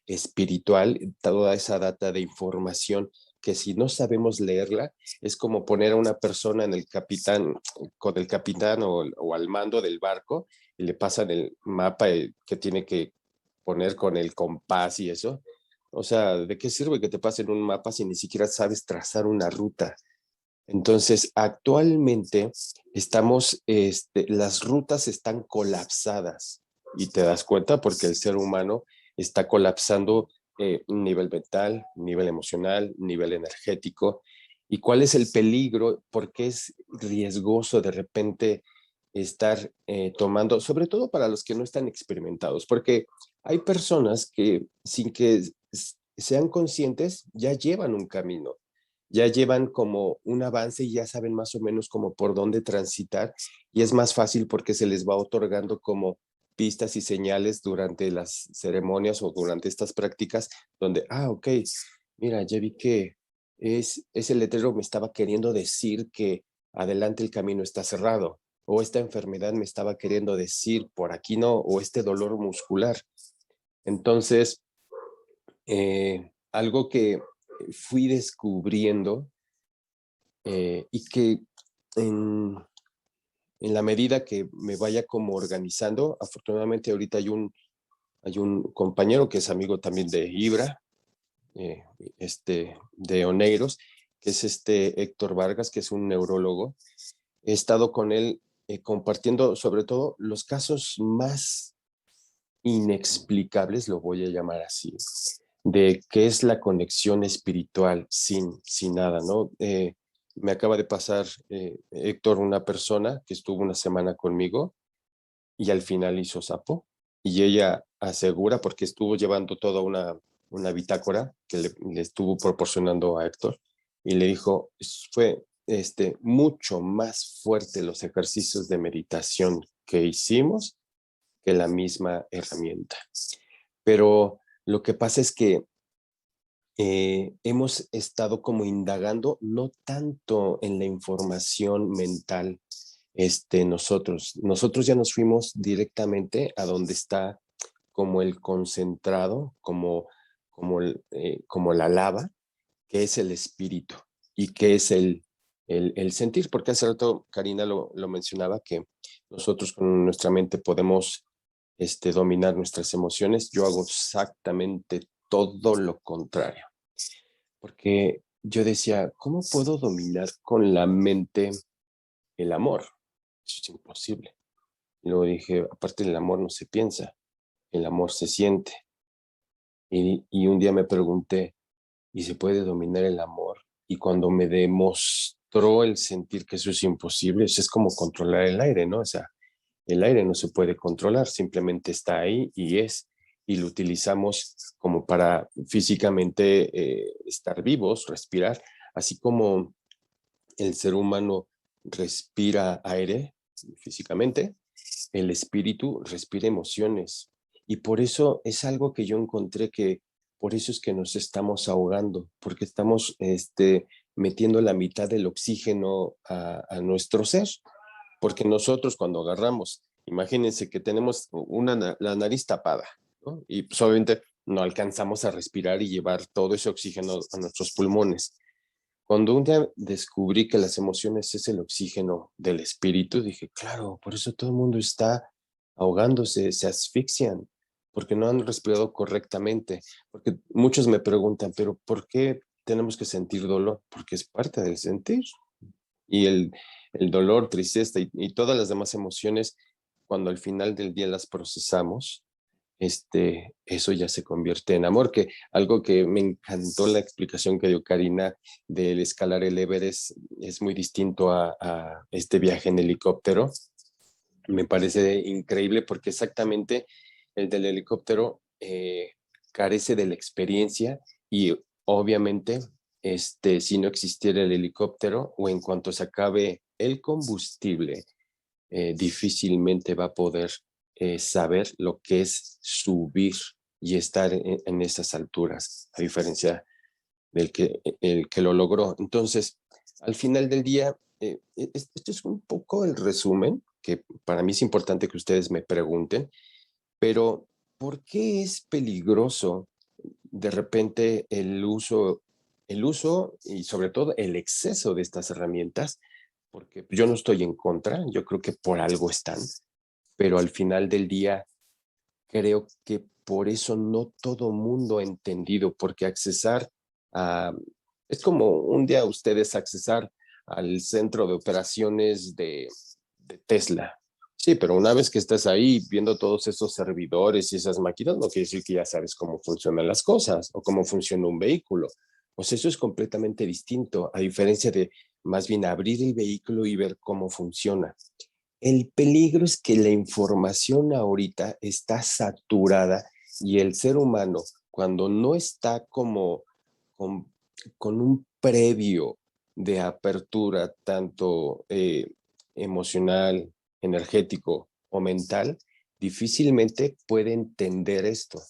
espiritual, toda esa data de información que si no sabemos leerla, es como poner a una persona en el capitán, con el capitán o al mando del barco, y le pasan el mapa que tiene que poner con el compás y eso. O sea, ¿de qué sirve que te pasen un mapa si ni siquiera sabes trazar una ruta? Entonces, actualmente las rutas están colapsadas y te das cuenta porque el ser humano está colapsando nivel mental, nivel emocional, nivel energético. ¿Y cuál es el peligro? Porque es riesgoso de repente estar tomando, sobre todo para los que no están experimentados, porque hay personas que sin que sean conscientes ya llevan un camino, ya llevan como un avance y ya saben más o menos como por dónde transitar, y es más fácil porque se les va otorgando como pistas y señales durante las ceremonias o durante estas prácticas donde, ok, mira, ya vi que ese letrero me estaba queriendo decir que adelante el camino está cerrado, o esta enfermedad me estaba queriendo decir por aquí no, o este dolor muscular. Entonces, algo que fui descubriendo, y que en, en la medida que me vaya como organizando, afortunadamente ahorita hay un compañero que es amigo también de Ibra, eh, de Oneiros, que es Héctor Vargas, que es un neurólogo. He estado con él compartiendo sobre todo los casos más inexplicables, lo voy a llamar así, de qué es la conexión espiritual sin nada, ¿no? Me acaba de pasar, Héctor, una persona que estuvo una semana conmigo y al final hizo sapo, y ella asegura, porque estuvo llevando toda una bitácora que le estuvo proporcionando a Héctor, y le dijo, fue mucho más fuerte los ejercicios de meditación que hicimos que la misma herramienta. Pero lo que pasa es que hemos estado como indagando no tanto en la información mental, nosotros ya nos fuimos directamente a donde está como el concentrado, como la lava, que es el espíritu y que es el sentir, porque hace rato Karina lo mencionaba, que nosotros con nuestra mente podemos dominar nuestras emociones. Yo hago exactamente todo lo contrario, porque yo decía, ¿cómo puedo dominar con la mente el amor? Eso es imposible. Y luego dije, aparte el amor no se piensa, el amor se siente. Y un día me pregunté, ¿y se puede dominar el amor? Y cuando me demostró el sentir que eso es imposible, eso es como controlar el aire, ¿no? O sea, el aire no se puede controlar, simplemente está ahí y lo utilizamos como para físicamente estar vivos, respirar, así como el ser humano respira aire físicamente, el espíritu respira emociones. Y por eso es algo que yo encontré que, por eso es que nos estamos ahogando, porque estamos metiendo la mitad del oxígeno a nuestro ser. Porque nosotros cuando agarramos, imagínense que tenemos la nariz tapada, ¿no? Y pues obviamente no alcanzamos a respirar y llevar todo ese oxígeno a nuestros pulmones. Cuando un día descubrí que las emociones es el oxígeno del espíritu, dije, claro, por eso todo el mundo está ahogándose, se asfixian, porque no han respirado correctamente. Porque muchos me preguntan, pero ¿por qué tenemos que sentir dolor? Porque es parte del sentir. Y el dolor, tristeza y todas las demás emociones, cuando al final del día las procesamos, eso ya se convierte en amor, que algo que me encantó la explicación que dio Karina del escalar el Everest es muy distinto a este viaje en helicóptero. Me parece increíble porque exactamente el del helicóptero carece de la experiencia y obviamente si no existiera el helicóptero o en cuanto se acabe el combustible, difícilmente va a poder saber lo que es subir y estar en esas alturas, a diferencia del que, el que lo logró. Entonces, al final del día, esto es un poco el resumen, que para mí es importante que ustedes me pregunten, pero ¿por qué es peligroso de repente el uso y sobre todo el exceso de estas herramientas? Porque yo no estoy en contra, yo creo que por algo están, pero al final del día creo que por eso no todo mundo ha entendido, porque accesar a... Es como un día ustedes accesar al centro de operaciones de Tesla. Sí, pero una vez que estás ahí viendo todos esos servidores y esas máquinas, no quiere decir que ya sabes cómo funcionan las cosas o cómo funciona un vehículo. O sea, eso es completamente distinto, a diferencia de más bien abrir el vehículo y ver cómo funciona. El peligro es que la información ahorita está saturada y el ser humano, cuando no está como con, con un previo de apertura, tanto emocional, energético o mental, difícilmente puede entender esto.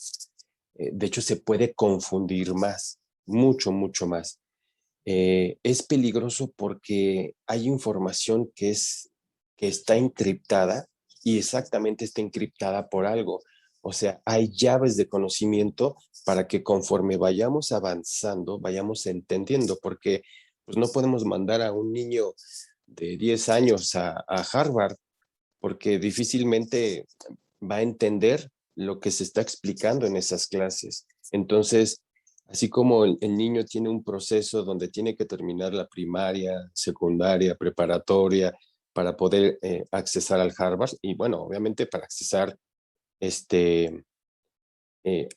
De hecho, se puede confundir más, mucho, mucho más. Es peligroso porque hay información que está encriptada y exactamente está encriptada por algo. O sea, hay llaves de conocimiento para que conforme vayamos avanzando, vayamos entendiendo, porque pues no podemos mandar a un niño de 10 años a Harvard, porque difícilmente va a entender lo que se está explicando en esas clases. Entonces, así como el niño tiene un proceso donde tiene que terminar la primaria, secundaria, preparatoria, para poder accesar al Harvard, y bueno, obviamente para accesar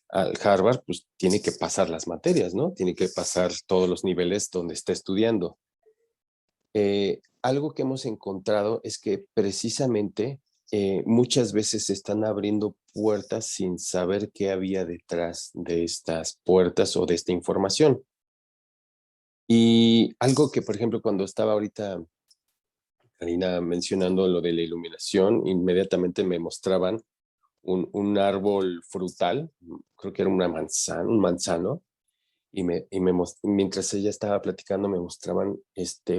al Harvard, pues tiene que pasar las materias, ¿no? Tiene que pasar todos los niveles donde está estudiando. Algo que hemos encontrado es que precisamente muchas veces se están abriendo puertas sin saber qué había detrás de estas puertas o de esta información. Y algo que, por ejemplo, cuando estaba ahorita Karina mencionando lo de la iluminación, inmediatamente me mostraban un árbol frutal, creo que era una manzana, un manzano, mientras ella estaba platicando me mostraban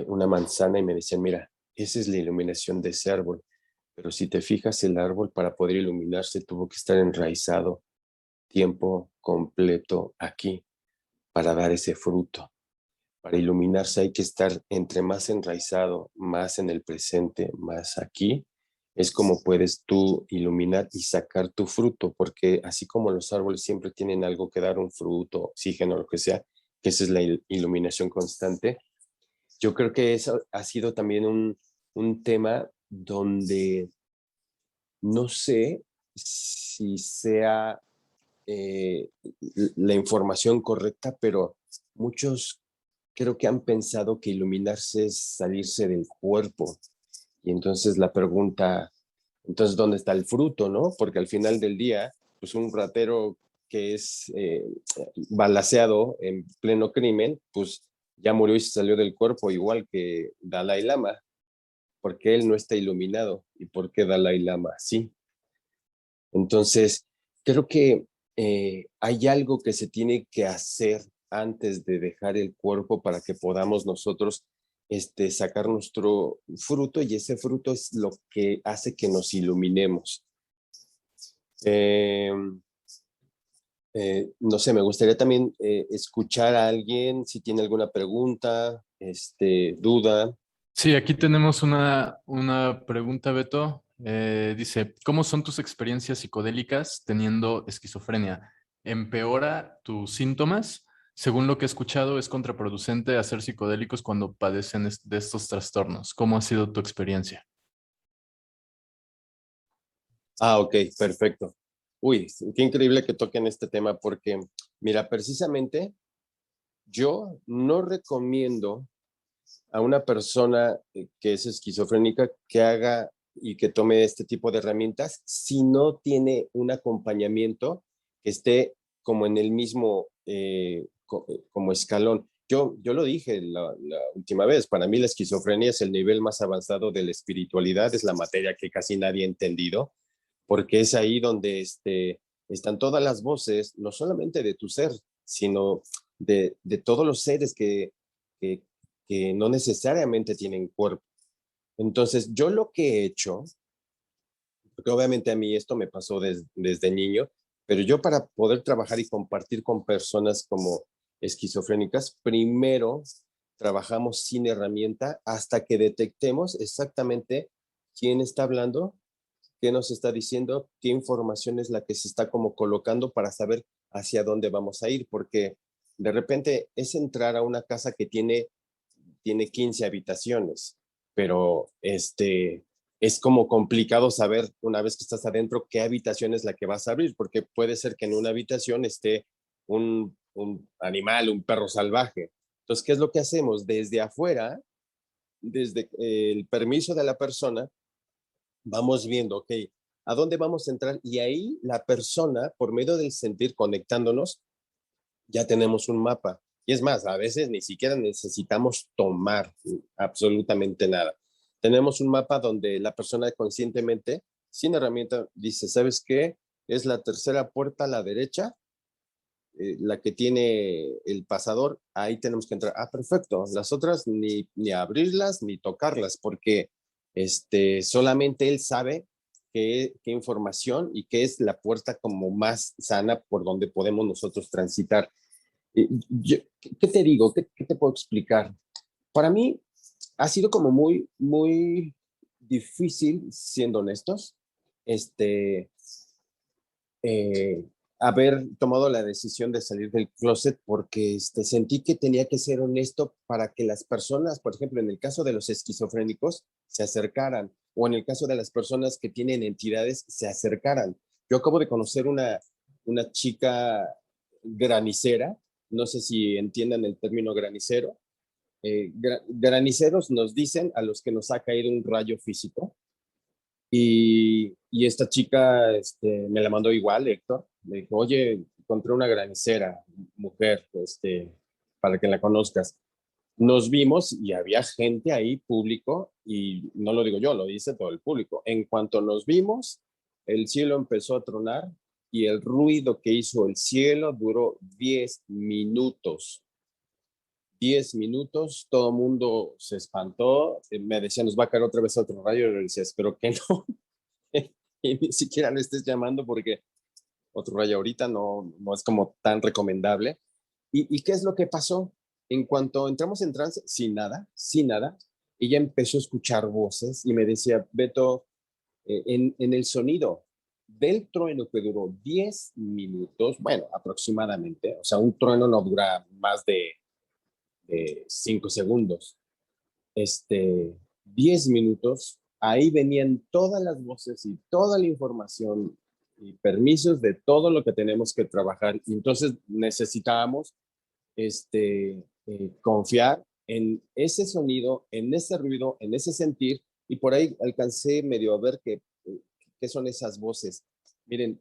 una manzana y me decían, mira, esa es la iluminación de ese árbol, pero si te fijas, el árbol para poder iluminarse tuvo que estar enraizado tiempo completo aquí para dar ese fruto. Para iluminarse hay que estar entre más enraizado, más en el presente, más aquí. Es como puedes tú iluminar y sacar tu fruto, porque así como los árboles siempre tienen algo que dar, un fruto, oxígeno, lo que sea, que esa es la iluminación constante. Yo creo que eso ha sido también un tema donde no sé si sea la información correcta, pero muchos creo que han pensado que iluminarse es salirse del cuerpo. Y entonces la pregunta, entonces, ¿dónde está el fruto, no? Porque al final del día, pues un ratero que es balaceado en pleno crimen, pues ya murió y se salió del cuerpo, igual que Dalai Lama, porque él no está iluminado y por qué Dalai Lama sí. Entonces, creo que hay algo que se tiene que hacer antes de dejar el cuerpo para que podamos nosotros sacar nuestro fruto, y ese fruto es lo que hace que nos iluminemos. Eh, no sé, me gustaría también escuchar a alguien si tiene alguna pregunta, duda. Sí, aquí tenemos una pregunta, Beto. Dice, ¿cómo son tus experiencias psicodélicas teniendo esquizofrenia? ¿Empeora tus síntomas? Según lo que he escuchado, es contraproducente hacer psicodélicos cuando padecen de estos trastornos. ¿Cómo ha sido tu experiencia? Ah, ok, perfecto. Uy, qué increíble que toquen este tema porque, mira, precisamente yo no recomiendo a una persona que es esquizofrénica que haga y que tome este tipo de herramientas si no tiene un acompañamiento que esté como en el mismo como escalón. Yo lo dije la última vez, para mí la esquizofrenia es el nivel más avanzado de la espiritualidad, es la materia que casi nadie ha entendido, porque es ahí donde están todas las voces, no solamente de tu ser, sino de todos los seres que, que no necesariamente tienen cuerpo. Entonces, yo lo que he hecho, porque obviamente a mí esto me pasó desde niño, pero yo para poder trabajar y compartir con personas como esquizofrénicas, primero trabajamos sin herramienta hasta que detectemos exactamente quién está hablando, qué nos está diciendo, qué información es la que se está como colocando para saber hacia dónde vamos a ir, porque de repente es entrar a una casa que tiene 15 habitaciones, pero es como complicado saber una vez que estás adentro qué habitación es la que vas a abrir, porque puede ser que en una habitación esté un animal, un perro salvaje. Entonces, ¿qué es lo que hacemos? Desde afuera, desde el permiso de la persona, vamos viendo, ok, ¿a dónde vamos a entrar? Y ahí la persona, por medio del sentir, conectándonos, ya tenemos un mapa. Y es más, a veces ni siquiera necesitamos tomar absolutamente nada. Tenemos un mapa donde la persona conscientemente, sin herramienta, dice, ¿sabes qué? Es la tercera puerta a la derecha, la que tiene el pasador, ahí tenemos que entrar. Ah, perfecto. Las otras ni abrirlas ni tocarlas, porque solamente él sabe qué información y qué es la puerta como más sana por donde podemos nosotros transitar. ¿Qué te digo? ¿Qué te puedo explicar? Para mí ha sido como muy, muy difícil, siendo honestos, este, eh, haber tomado la decisión de salir del closet porque sentí que tenía que ser honesto para que las personas, por ejemplo, en el caso de los esquizofrénicos, se acercaran, o en el caso de las personas que tienen entidades, se acercaran. Yo acabo de conocer una chica granicera, no sé si entiendan el término granicero. Graniceros nos dicen a los que nos ha caído un rayo físico, y esta chica me la mandó igual, Héctor. Me dijo, oye, encontré una granicera, mujer, para que la conozcas. Nos vimos y había gente ahí, público, y no lo digo yo, lo dice todo el público. En cuanto nos vimos, el cielo empezó a tronar y el ruido que hizo el cielo duró 10 minutos. 10 minutos, todo el mundo se espantó, me decía, nos va a caer otra vez otro rayo, y le decía, espero que no, y ni siquiera lo estés llamando porque otro rayo ahorita no es como tan recomendable. ¿Y qué es lo que pasó? En cuanto entramos en trance, sin nada, ella empezó a escuchar voces y me decía, Beto, en el sonido del trueno que duró 10 minutos, bueno, aproximadamente, o sea, un trueno no dura más de 5 segundos, 10 minutos, ahí venían todas las voces y toda la información y permisos de todo lo que tenemos que trabajar. Y entonces necesitábamos confiar en ese sonido, en ese ruido, en ese sentir, y por ahí alcancé medio a ver qué son esas voces. Miren,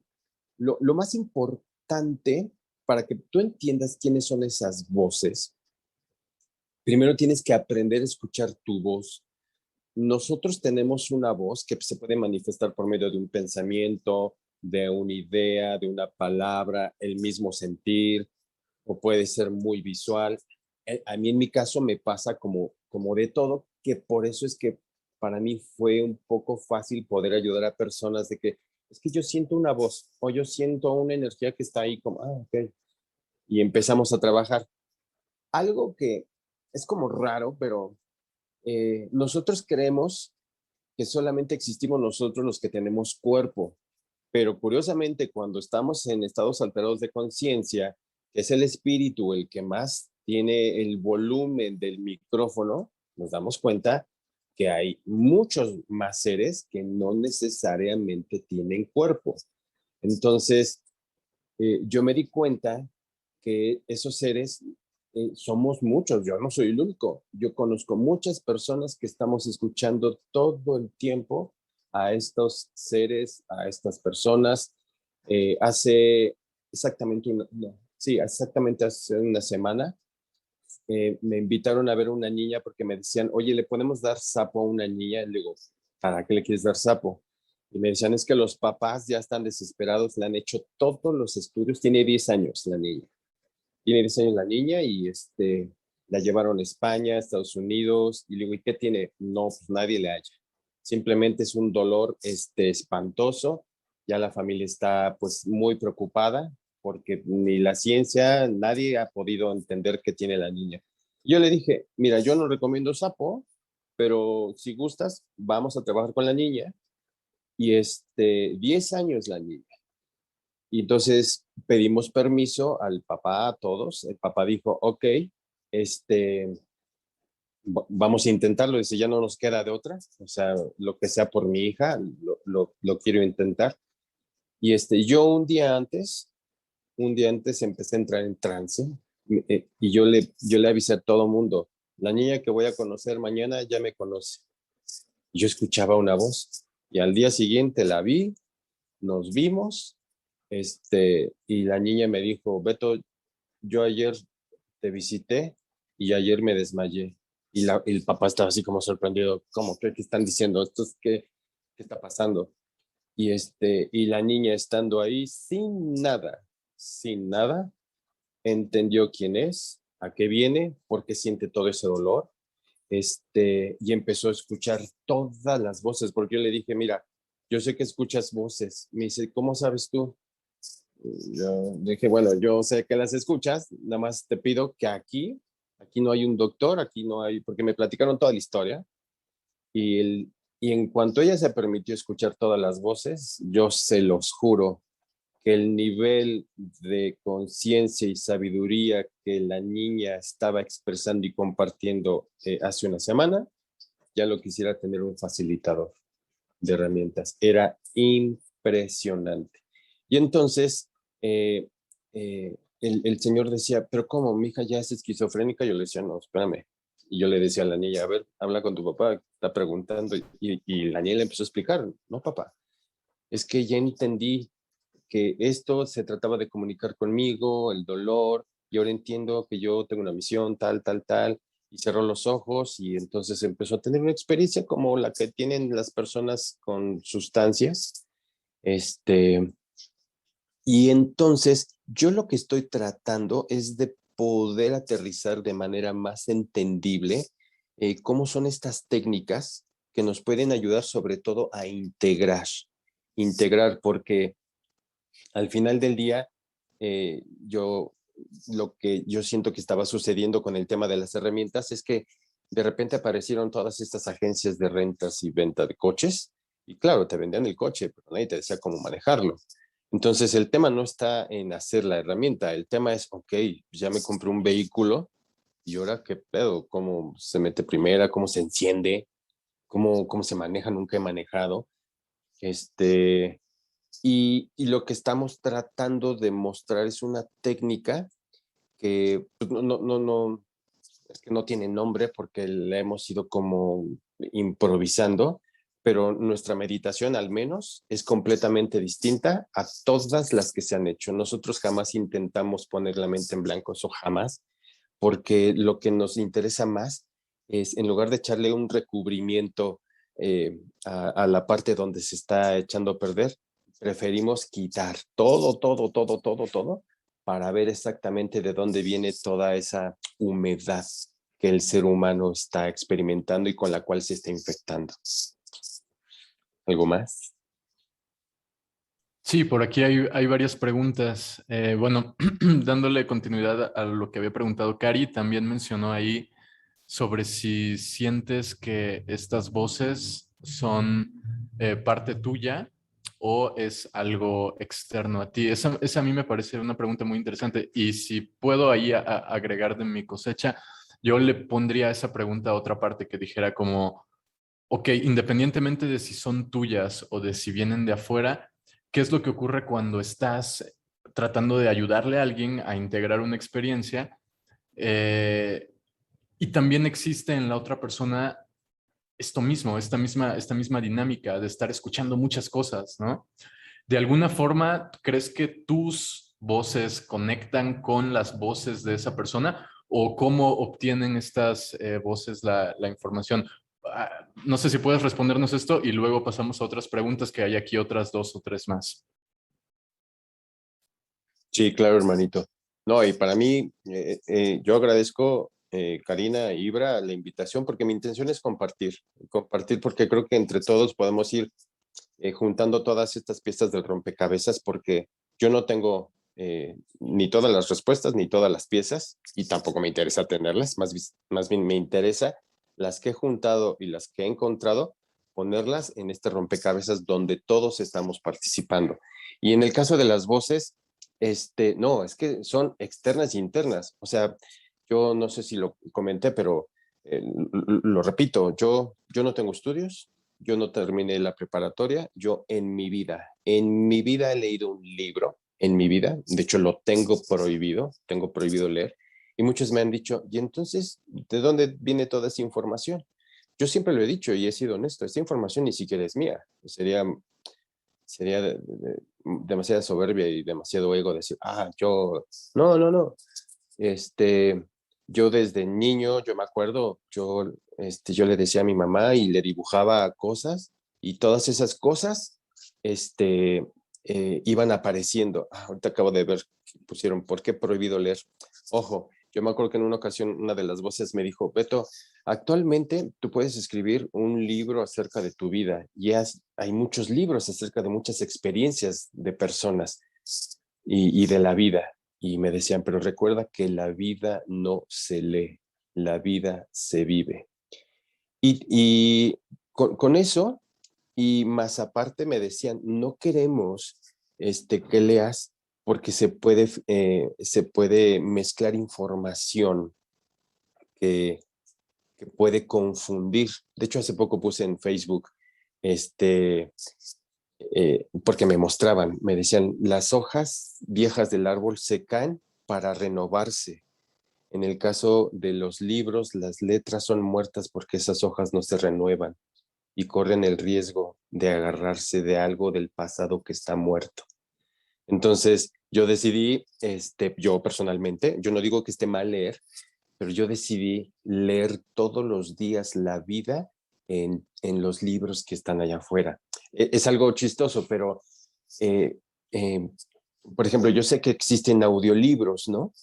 lo más importante para que tú entiendas quiénes son esas voces, primero tienes que aprender a escuchar tu voz. Nosotros tenemos una voz que se puede manifestar por medio de un pensamiento, de una idea, de una palabra, el mismo sentir, o puede ser muy visual. A mí en mi caso me pasa como de todo, que por eso es que para mí fue un poco fácil poder ayudar a personas de que es que yo siento una voz o yo siento una energía que está ahí como, ok. Y empezamos a trabajar. Algo que es como raro, pero nosotros creemos que solamente existimos nosotros los que tenemos cuerpo, pero curiosamente cuando estamos en estados alterados de conciencia, es el espíritu el que más tiene el volumen del micrófono, nos damos cuenta que hay muchos más seres que no necesariamente tienen cuerpo. Entonces, yo me di cuenta que esos seres somos muchos, yo no soy el único. Yo conozco muchas personas que estamos escuchando todo el tiempo a estos seres, a estas personas. Hace exactamente exactamente hace una semana me invitaron a ver a una niña porque me decían, oye, ¿le podemos dar sapo a una niña? Y le digo, ¿para qué le quieres dar sapo? Y me decían, es que los papás ya están desesperados, le han hecho todos los estudios, tiene 10 años la niña. Tiene 10 años la niña y la llevaron a España, a Estados Unidos, y le digo, ¿y qué tiene? No, pues nadie le halla. Simplemente es un dolor espantoso. Ya la familia está pues muy preocupada porque ni la ciencia, nadie ha podido entender qué tiene la niña. Yo le dije, mira, yo no recomiendo sapo, pero si gustas, vamos a trabajar con la niña. Y 10 años la niña. Y entonces pedimos permiso al papá, a todos. El papá dijo, ok, vamos a intentarlo. Dice, ya no nos queda de otra. O sea, lo que sea por mi hija, lo quiero intentar. Y yo un día antes empecé a entrar en trance y yo le avisé a todo mundo, la niña que voy a conocer mañana ya me conoce. Y yo escuchaba una voz y al día siguiente la vi, nos vimos, y la niña me dijo, Beto, yo ayer te visité y ayer me desmayé. Y el papá estaba así como sorprendido, ¿cómo? ¿Qué están diciendo? ¿Qué está pasando? Y la niña estando ahí sin nada, entendió quién es, a qué viene, por qué siente todo ese dolor, y empezó a escuchar todas las voces, porque yo le dije, mira, yo sé que escuchas voces. Me dice, ¿cómo sabes tú? Yo dije, bueno, yo sé que las escuchas, nada más te pido que aquí no hay un doctor, aquí no hay, porque me platicaron toda la historia, y en cuanto ella se permitió escuchar todas las voces, yo se los juro que el nivel de conciencia y sabiduría que la niña estaba expresando y compartiendo hace una semana, ya lo quisiera tener un facilitador de herramientas. Era impresionante. Y entonces el señor decía, pero ¿cómo? Mi hija ya es esquizofrénica. Yo le decía, no, espérame. Y yo le decía a la niña, a ver, habla con tu papá, está preguntando. Y la niña le empezó a explicar, no, papá, es que ya entendí que esto se trataba de comunicar conmigo, el dolor, y ahora entiendo que yo tengo una misión, tal, tal, tal, y cerró los ojos y entonces empezó a tener una experiencia como la que tienen las personas con sustancias. Y entonces yo lo que estoy tratando es de poder aterrizar de manera más entendible cómo son estas técnicas que nos pueden ayudar sobre todo a integrar, porque al final del día, lo que yo siento que estaba sucediendo con el tema de las herramientas es que de repente aparecieron todas estas agencias de rentas y venta de coches y claro, te vendían el coche, pero nadie te decía cómo manejarlo. Entonces el tema no está en hacer la herramienta, el tema es, ok, ya me compré un vehículo y ahora qué pedo, cómo se mete primera, cómo se enciende, cómo se maneja, nunca he manejado. Y lo que estamos tratando de mostrar es una técnica que pues, no, es que no tiene nombre porque la hemos ido como improvisando, pero nuestra meditación al menos es completamente distinta a todas las que se han hecho. Nosotros jamás intentamos poner la mente en blanco, eso jamás, porque lo que nos interesa más es, en lugar de echarle un recubrimiento a la parte donde se está echando a perder, preferimos quitar todo para ver exactamente de dónde viene toda esa humedad que el ser humano está experimentando y con la cual se está infectando. ¿Algo más? Sí, por aquí hay varias preguntas. Bueno, dándole continuidad a lo que había preguntado Cari, también mencionó ahí sobre si sientes que estas voces son parte tuya o es algo externo a ti. Esa a mí me parece una pregunta muy interesante y si puedo ahí agregar de mi cosecha, yo le pondría a esa pregunta a otra parte que dijera como, ok, independientemente de si son tuyas o de si vienen de afuera, ¿qué es lo que ocurre cuando estás tratando de ayudarle a alguien a integrar una experiencia? Eh, y también existe en la otra persona esto mismo, esta misma dinámica de estar escuchando muchas cosas, ¿no? De alguna forma, ¿crees que tus voces conectan con las voces de esa persona o cómo obtienen estas voces la información? No sé si puedes respondernos esto y luego pasamos a otras preguntas que hay aquí otras 2 o 3 más. Sí, claro, hermanito. No, y para mí, yo agradezco, Karina y Ibra, la invitación porque mi intención es compartir porque creo que entre todos podemos ir juntando todas estas piezas del rompecabezas porque yo no tengo ni todas las respuestas ni todas las piezas y tampoco me interesa tenerlas, más bien me interesa las que he juntado y las que he encontrado, ponerlas en este rompecabezas donde todos estamos participando. Y en el caso de las voces, no, es que son externas e internas. O sea, yo no sé si lo comenté, pero lo repito, yo no tengo estudios, yo no terminé la preparatoria, yo en mi vida he leído un libro, en mi vida, de hecho lo tengo prohibido leer, y muchos me han dicho, ¿y entonces de dónde viene toda esa información? Yo siempre lo he dicho y he sido honesto, esta información ni siquiera es mía, sería demasiada soberbia y demasiado ego decir, no, este, yo desde niño, yo me acuerdo, yo le decía a mi mamá y le dibujaba cosas y todas esas cosas, iban apareciendo. Ahorita acabo de ver, pusieron, ¿por qué prohibido leer? Ojo, yo me acuerdo que en una ocasión una de las voces me dijo, Beto, actualmente tú puedes escribir un libro acerca de tu vida y hay muchos libros acerca de muchas experiencias de personas y de la vida. Y me decían, pero recuerda que la vida no se lee, la vida se vive. Y con eso, y más aparte me decían, no queremos que leas porque se puede mezclar información que, que puede confundir. De hecho, hace poco puse en Facebook, porque me mostraban, me decían, las hojas viejas del árbol se caen para renovarse. En el caso de los libros, las letras son muertas porque esas hojas no se renuevan y corren el riesgo de agarrarse de algo del pasado que está muerto. Entonces, yo decidí, yo personalmente, yo no digo que esté mal leer, pero yo decidí leer todos los días la vida en los libros que están allá afuera. Es algo chistoso, pero, eh, eh, por ejemplo, yo sé que existen audiolibros, ¿no?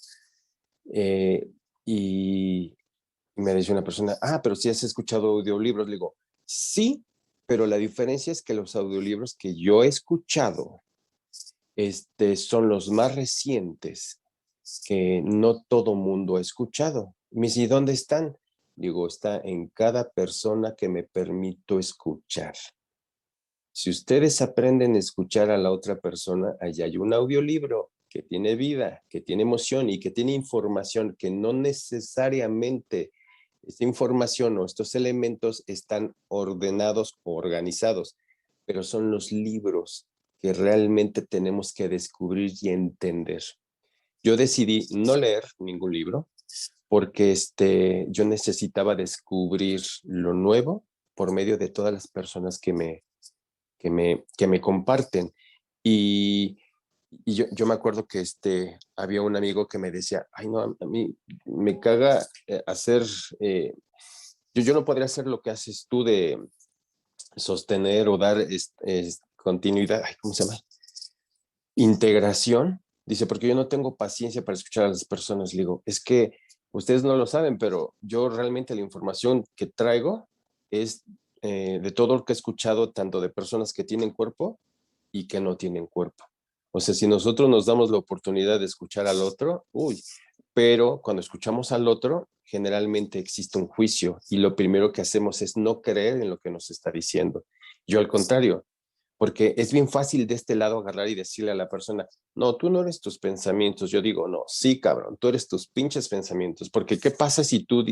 Eh, y me dice una persona, pero si has escuchado audiolibros, le digo, sí, pero la diferencia es que los audiolibros que yo he escuchado, son los más recientes que no todo mundo ha escuchado. Me dice, ¿y dónde están? Digo, está en cada persona que me permito escuchar. Si ustedes aprenden a escuchar a la otra persona, allá hay un audiolibro que tiene vida, que tiene emoción y que tiene información que no necesariamente esta información o estos elementos están ordenados o organizados, pero son los libros que realmente tenemos que descubrir y entender. Yo decidí no leer ningún libro porque yo necesitaba descubrir lo nuevo por medio de todas las personas que me comparten. Y, y yo me acuerdo que había un amigo que me decía, ay no, a mí me caga hacer, yo no podría hacer lo que haces tú de sostener o dar continuidad, ay, ¿cómo se llama? Integración. Dice, porque yo no tengo paciencia para escuchar a las personas. Le digo, es que ustedes no lo saben, pero yo realmente la información que traigo es de todo lo que he escuchado, tanto de personas que tienen cuerpo y que no tienen cuerpo. O sea, si nosotros nos damos la oportunidad de escuchar al otro, uy, pero cuando escuchamos al otro, generalmente existe un juicio y lo primero que hacemos es no creer en lo que nos está diciendo. Yo al contrario, porque es bien fácil de este lado agarrar y decirle a la persona, no, tú no eres tus pensamientos. Yo digo, no, sí, cabrón, tú eres tus pinches pensamientos, porque ¿qué pasa si tú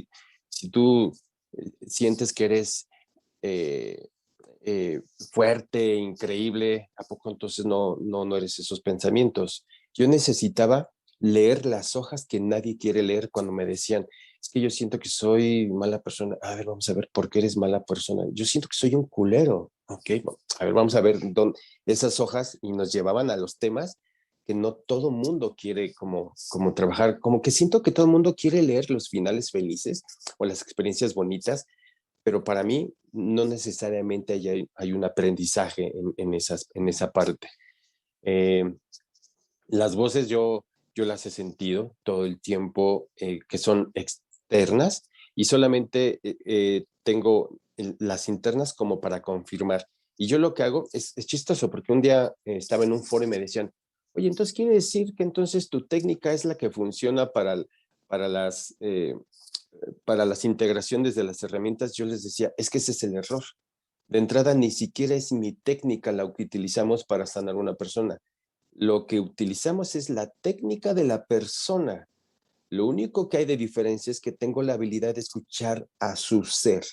sientes que eres eh, fuerte, increíble? ¿A poco entonces no eres esos pensamientos? Yo necesitaba leer las hojas que nadie quiere leer cuando me decían, es que yo siento que soy mala persona. A ver, vamos a ver por qué eres mala persona. Yo siento que soy un culero. Ok, a ver, vamos a ver dónde esas hojas y nos llevaban a los temas que no todo mundo quiere como trabajar, como que siento que todo el mundo quiere leer los finales felices o las experiencias bonitas, pero para mí no necesariamente hay un aprendizaje en esa parte. Eh, las voces yo las he sentido todo el tiempo que son externas y solamente tengo las internas como para confirmar. Y yo lo que hago es chistoso porque un día estaba en un foro y me decían, oye, entonces quiere decir que entonces tu técnica es la que funciona para las, eh, para las integraciones de las herramientas. Yo les decía, es que ese es el error. De entrada, ni siquiera es mi técnica la que utilizamos para sanar a una persona. Lo que utilizamos es la técnica de la persona. Lo único que hay de diferencia es que tengo la habilidad de escuchar a su ser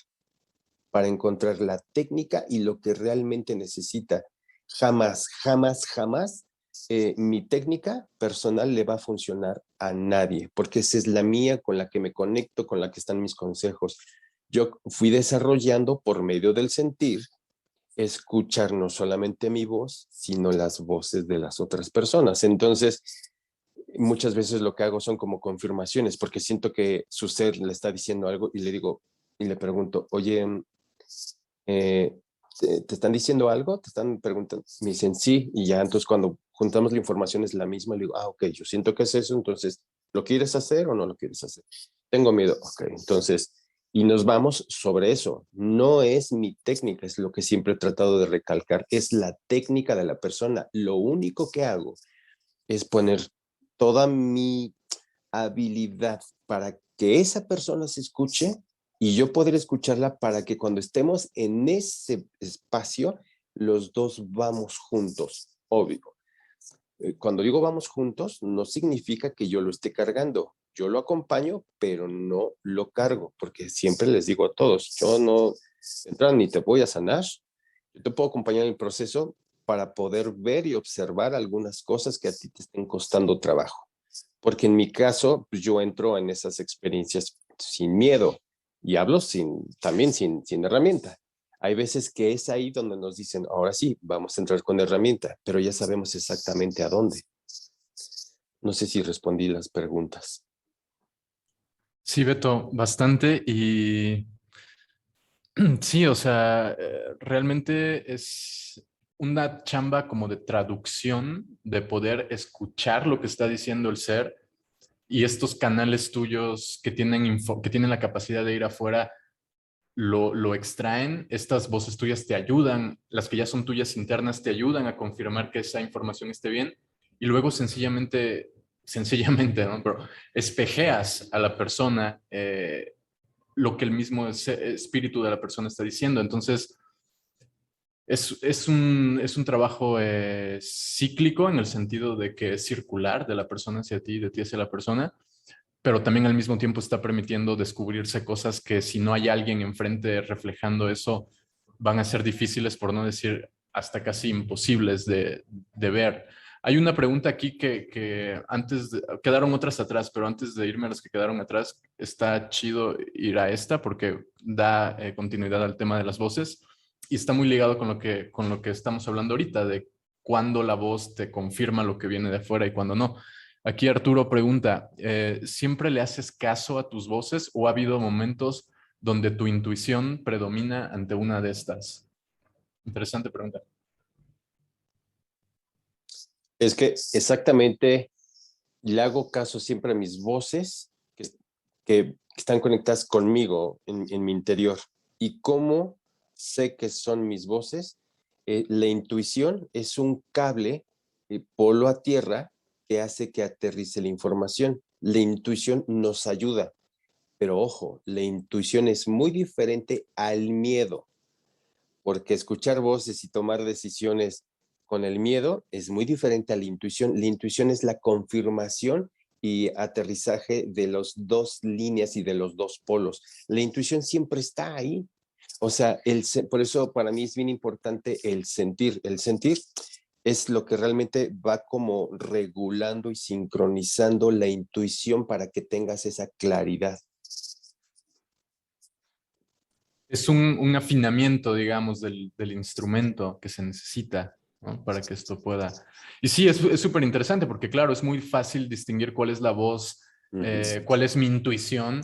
para encontrar la técnica y lo que realmente necesita. Jamás, jamás, jamás mi técnica personal le va a funcionar a nadie, porque esa es la mía con la que me conecto, con la que están mis consejos. Yo fui desarrollando por medio del sentir escuchar no solamente mi voz, sino las voces de las otras personas. Entonces, muchas veces lo que hago son como confirmaciones, porque siento que su ser le está diciendo algo y le digo, y le pregunto, oye, eh, ¿te están diciendo algo? ¿Te están preguntando? Me dicen sí, y ya entonces cuando juntamos la información es la misma, le digo, ah, ok, yo siento que es eso, entonces, ¿lo quieres hacer o no lo quieres hacer? Tengo miedo, ok, entonces, y nos vamos sobre eso. No es mi técnica, es lo que siempre he tratado de recalcar, es la técnica de la persona. Lo único que hago es poner toda mi habilidad para que esa persona se escuche y yo poder escucharla para que cuando estemos en ese espacio, los dos vamos juntos, obvio. Cuando digo vamos juntos, no significa que yo lo esté cargando. Yo lo acompaño, pero no lo cargo, porque siempre les digo a todos, yo no, ni te voy a sanar, yo te puedo acompañar en el proceso para poder ver y observar algunas cosas que a ti te estén costando trabajo. Porque en mi caso, pues yo entro en esas experiencias sin miedo y hablo también sin herramienta. Hay veces que es ahí donde nos dicen, ahora sí, vamos a entrar con herramienta, pero ya sabemos exactamente a dónde. No sé si respondí las preguntas. Sí, Beto, bastante. Y sí, o sea, realmente es una chamba como de traducción, de poder escuchar lo que está diciendo el ser y estos canales tuyos que tienen, que tienen la capacidad de ir afuera, lo extraen, estas voces tuyas te ayudan, las que ya son tuyas internas te ayudan a confirmar que esa información esté bien y luego sencillamente, ¿no? Pero espejeas a la persona lo que el mismo espíritu de la persona está diciendo. Entonces, es un trabajo cíclico en el sentido de que es circular de la persona hacia ti y de ti hacia la persona, pero también al mismo tiempo está permitiendo descubrirse cosas que si no hay alguien enfrente reflejando eso, van a ser difíciles, por no decir hasta casi imposibles de ver. Hay una pregunta aquí que quedaron otras atrás, pero antes de irme a las que quedaron atrás, está chido ir a esta porque da continuidad al tema de las voces y está muy ligado con lo que estamos hablando ahorita, de cuándo la voz te confirma lo que viene de afuera y cuándo no. Aquí Arturo pregunta, ¿siempre le haces caso a tus voces o ha habido momentos donde tu intuición predomina ante una de estas? Interesante pregunta. Es que exactamente le hago caso siempre a mis voces que están conectadas conmigo en mi interior. ¿Y cómo sé que son mis voces? La intuición es un cable polo a tierra que hace que aterrice la información. La intuición nos ayuda, pero ojo, la intuición es muy diferente al miedo, porque escuchar voces y tomar decisiones con el miedo es muy diferente a la intuición. La intuición es la confirmación y aterrizaje de las dos líneas y de los dos polos. La intuición siempre está ahí. O sea, por eso para mí es bien importante el sentir. El sentir es lo que realmente va como regulando y sincronizando la intuición para que tengas esa claridad. Es un afinamiento, digamos, del instrumento que se necesita, ¿no? Para que esto pueda. Y sí, es súper interesante porque, claro, es muy fácil distinguir cuál es la voz, cuál es mi intuición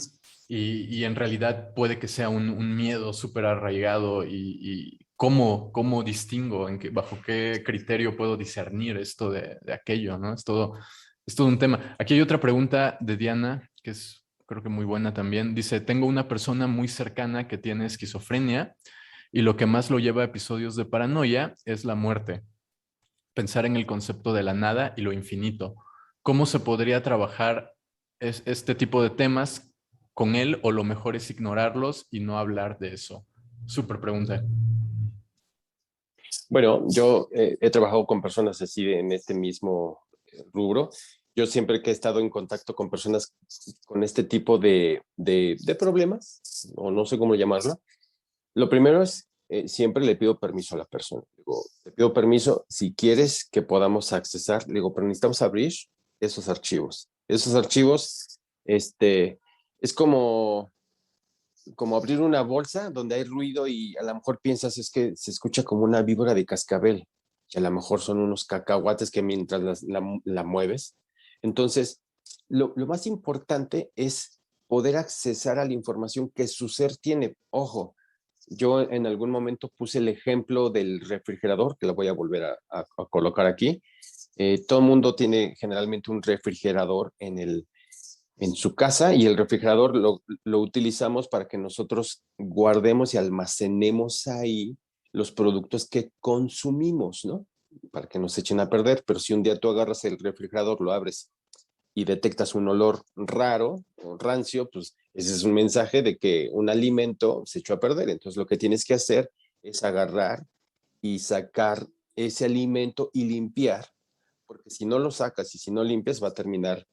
y en realidad puede que sea un miedo súper arraigado y cómo distingo, bajo qué criterio puedo discernir esto de aquello, ¿no? Es todo un tema. Aquí hay otra pregunta de Diana que es creo que muy buena también. Dice, tengo una persona muy cercana que tiene esquizofrenia y lo que más lo lleva a episodios de paranoia es la muerte. Pensar en el concepto de la nada y lo infinito. ¿Cómo se podría trabajar este tipo de temas con él o lo mejor es ignorarlos y no hablar de eso? Súper pregunta. Bueno, yo he trabajado con personas así en este mismo rubro. Yo siempre que he estado en contacto con personas con este tipo de problemas, o no sé cómo llamarlo, lo primero es, siempre le pido permiso a la persona. Digo, te pido permiso si quieres que podamos accesar. Digo, pero necesitamos abrir esos archivos. Esos archivos, es como abrir una bolsa donde hay ruido y a lo mejor piensas es que se escucha como una víbora de cascabel, que a lo mejor son unos cacahuates que mientras la mueves. Entonces, lo más importante es poder accesar a la información que su ser tiene. Ojo, yo en algún momento puse el ejemplo del refrigerador, que lo voy a volver a colocar aquí. Todo el mundo tiene generalmente un refrigerador en su casa y el refrigerador lo utilizamos para que nosotros guardemos y almacenemos ahí los productos que consumimos, ¿no? Para que no se echen a perder, pero si un día tú agarras el refrigerador, lo abres y detectas un olor raro o rancio, pues ese es un mensaje de que un alimento se echó a perder. Entonces lo que tienes que hacer es agarrar y sacar ese alimento y limpiar, porque si no lo sacas y si no limpias va a terminar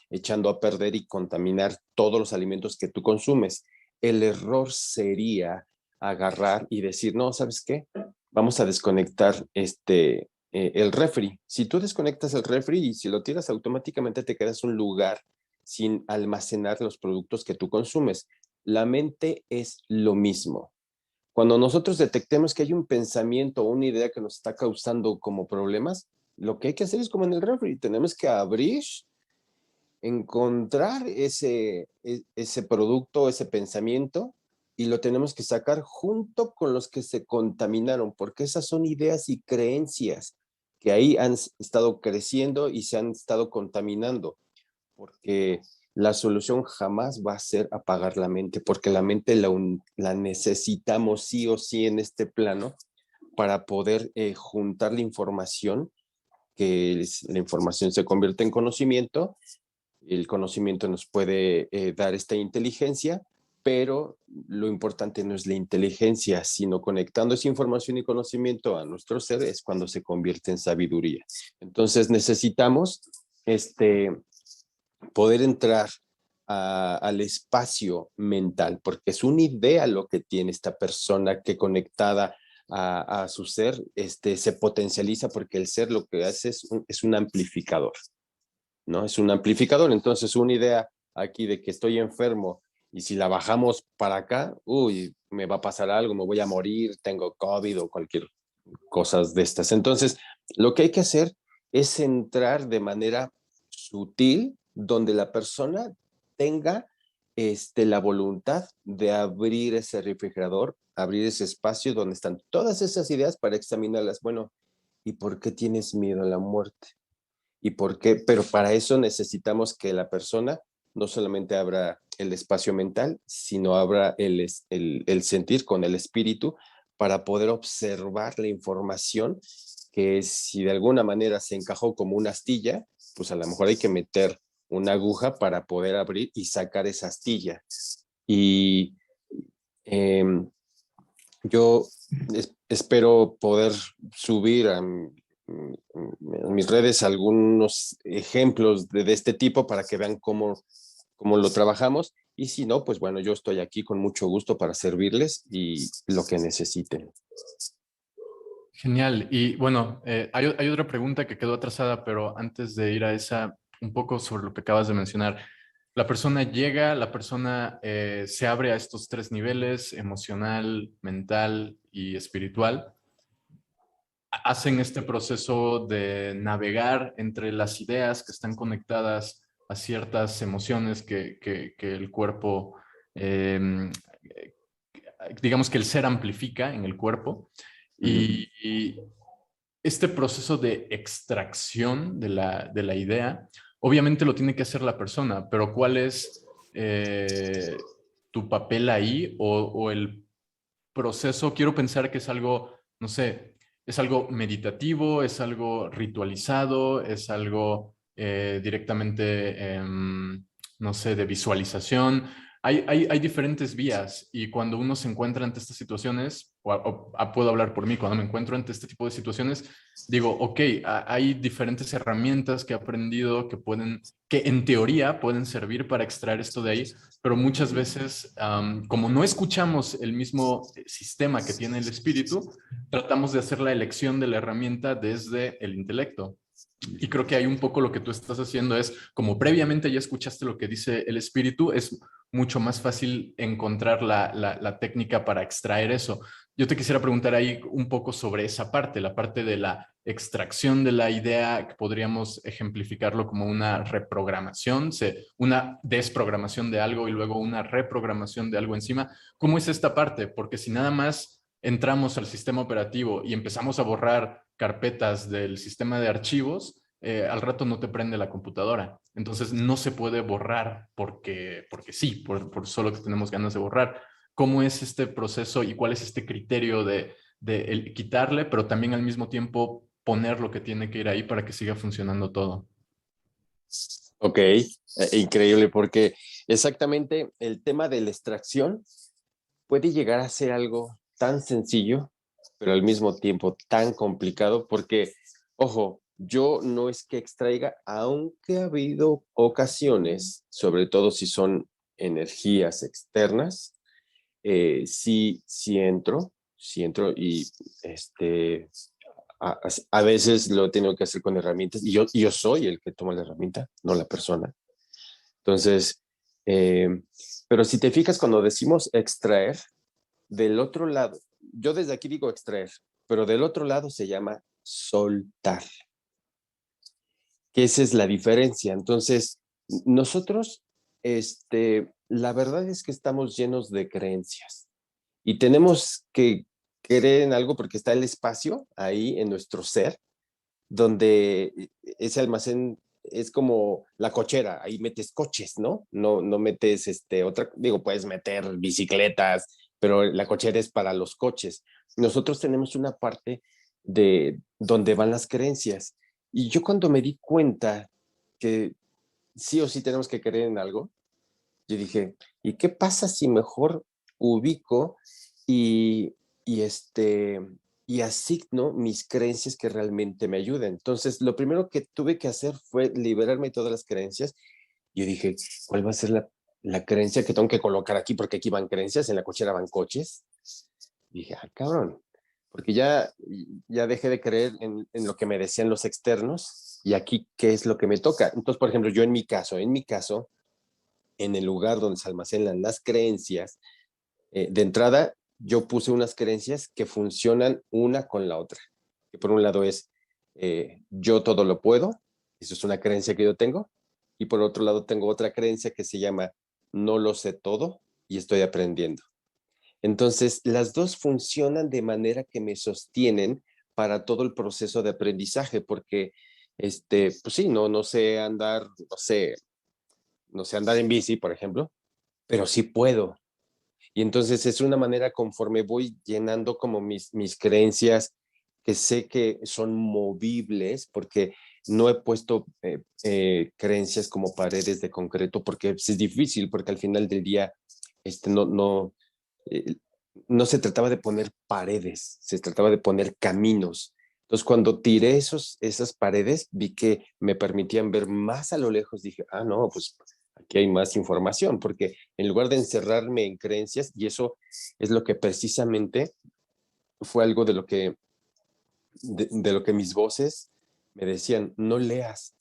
echando a perder y contaminar todos los alimentos que tú consumes. El error sería agarrar y decir, no, ¿sabes qué? Vamos a desconectar el refri. Si tú desconectas el refri y si lo tiras automáticamente te quedas un lugar sin almacenar los productos que tú consumes. La mente es lo mismo. Cuando nosotros detectemos que hay un pensamiento o una idea que nos está causando como problemas, lo que hay que hacer es como en el refri, tenemos que abrir, encontrar ese producto, ese pensamiento, y lo tenemos que sacar junto con los que se contaminaron, porque esas son ideas y creencias que ahí han estado creciendo y se han estado contaminando, porque la solución jamás va a ser apagar la mente, porque la mente la necesitamos sí o sí en este plano para poder juntar la información, la información se convierte en conocimiento, el conocimiento nos puede dar esta inteligencia, pero lo importante no es la inteligencia, sino conectando esa información y conocimiento a nuestro ser es cuando se convierte en sabiduría. Entonces necesitamos poder entrar al espacio mental, porque es una idea lo que tiene esta persona que conectada a su ser, se potencializa porque el ser lo que hace es un amplificador, ¿no? Es un amplificador, entonces una idea aquí de que estoy enfermo y si la bajamos para acá, uy, me va a pasar algo, me voy a morir, tengo COVID o cualquier cosas de estas. Entonces, lo que hay que hacer es entrar de manera sutil donde la persona tenga la voluntad de abrir ese refrigerador, abrir ese espacio donde están todas esas ideas para examinarlas. Bueno, ¿y por qué tienes miedo a la muerte? ¿Y por qué? Pero para eso necesitamos que la persona no solamente abra el espacio mental, sino abra el sentir con el espíritu para poder observar la información que si de alguna manera se encajó como una astilla, pues a lo mejor hay que meter una aguja para poder abrir y sacar esa astilla. Y eh, yo espero poder subir en mis redes algunos ejemplos de este tipo para que vean cómo lo trabajamos. Y si no, pues bueno, yo estoy aquí con mucho gusto para servirles y lo que necesiten. Genial. Y bueno, hay otra pregunta que quedó atrasada, pero antes de ir a esa, un poco sobre lo que acabas de mencionar. La persona llega, la persona se abre a estos tres niveles, emocional, mental y espiritual. Hacen este proceso de navegar entre las ideas que están conectadas a ciertas emociones que el cuerpo, eh, digamos que el ser amplifica en el cuerpo. Y este proceso de extracción de la idea, obviamente lo tiene que hacer la persona, pero ¿cuál es tu papel ahí o el proceso? Quiero pensar que es algo, no sé, es algo meditativo, es algo ritualizado, es algo directamente, no sé, de visualización. Hay diferentes vías y cuando uno se encuentra ante estas situaciones, puedo hablar por mí, cuando me encuentro ante este tipo de situaciones, digo, ok, hay diferentes herramientas que he aprendido que en teoría pueden servir para extraer esto de ahí, pero muchas veces, como no escuchamos el mismo sistema que tiene el espíritu, tratamos de hacer la elección de la herramienta desde el intelecto. Y creo que hay un poco lo que tú estás haciendo es, como previamente ya escuchaste lo que dice el espíritu, es mucho más fácil encontrar la técnica para extraer eso. Yo te quisiera preguntar ahí un poco sobre esa parte, la parte de la extracción de la idea, que podríamos ejemplificarlo como una reprogramación, una desprogramación de algo y luego una reprogramación de algo encima. ¿Cómo es esta parte? Porque si nada más entramos al sistema operativo y empezamos a borrar carpetas del sistema de archivos, al rato no te prende la computadora. Entonces no se puede borrar porque sí, por solo que tenemos ganas de borrar. ¿Cómo es este proceso y cuál es este criterio de quitarle, pero también al mismo tiempo poner lo que tiene que ir ahí para que siga funcionando todo? Ok, increíble, porque exactamente el tema de la extracción puede llegar a ser algo tan sencillo, pero al mismo tiempo tan complicado, porque, ojo, yo no es que extraiga, aunque ha habido ocasiones, sobre todo si son energías externas, sí entro y a veces lo tengo que hacer con herramientas y yo soy el que toma la herramienta, no la persona. Entonces, eh, pero si te fijas cuando decimos extraer, del otro lado, yo desde aquí digo extraer, pero del otro lado se llama soltar, que esa es la diferencia. Entonces, nosotros, la verdad es que estamos llenos de creencias y tenemos que creer en algo porque está el espacio ahí en nuestro ser, donde ese almacén es como la cochera, ahí metes coches, ¿no? No metes otra, digo, puedes meter bicicletas, pero la cochera es para los coches. Nosotros tenemos una parte de donde van las creencias. Y yo cuando me di cuenta que sí o sí tenemos que creer en algo, yo dije, ¿y qué pasa si mejor ubico y, y, y asigno mis creencias que realmente me ayuden? Entonces, lo primero que tuve que hacer fue liberarme de todas las creencias. Yo dije, ¿cuál va a ser la creencia que tengo que colocar aquí, porque aquí van creencias, en la cochera van coches. Dije, cabrón, porque ya dejé de creer en lo que me decían los externos y aquí, ¿qué es lo que me toca? Entonces, por ejemplo, yo en mi caso, en el lugar donde se almacenan las creencias, de entrada, yo puse unas creencias que funcionan una con la otra. Que por un lado es, yo todo lo puedo, eso es una creencia que yo tengo, y por otro lado tengo otra creencia que se llama, no lo sé todo y estoy aprendiendo. Entonces, las dos funcionan de manera que me sostienen para todo el proceso de aprendizaje, porque, pues sí, no sé andar, no sé andar en bici, por ejemplo, pero sí puedo. Y entonces es una manera conforme voy llenando como mis creencias que sé que son movibles, porque no he puesto creencias como paredes de concreto, porque es difícil, porque al final del día eh, no se trataba de poner paredes, se trataba de poner caminos. Entonces, cuando tiré esas paredes, vi que me permitían ver más a lo lejos. Dije, no, pues aquí hay más información, porque en lugar de encerrarme en creencias, y eso es lo que precisamente fue algo de lo que mis voces me decían, no leas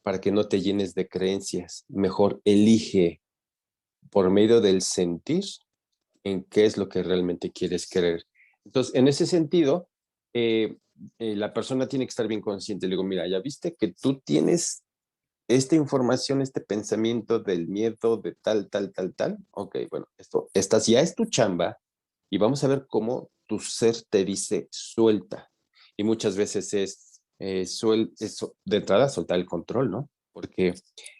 para que no te llenes de creencias, mejor elige por medio del sentir en qué es lo que realmente quieres creer. Entonces, en ese sentido, la persona tiene que estar bien consciente. Le digo, mira, ya viste que tú tienes esta información, este pensamiento del miedo de tal, tal, tal, tal. Ok, bueno, esta ya es tu chamba y vamos a ver cómo tu ser te dice suelta. Y muchas veces es de entrada soltar el control, ¿no? Porque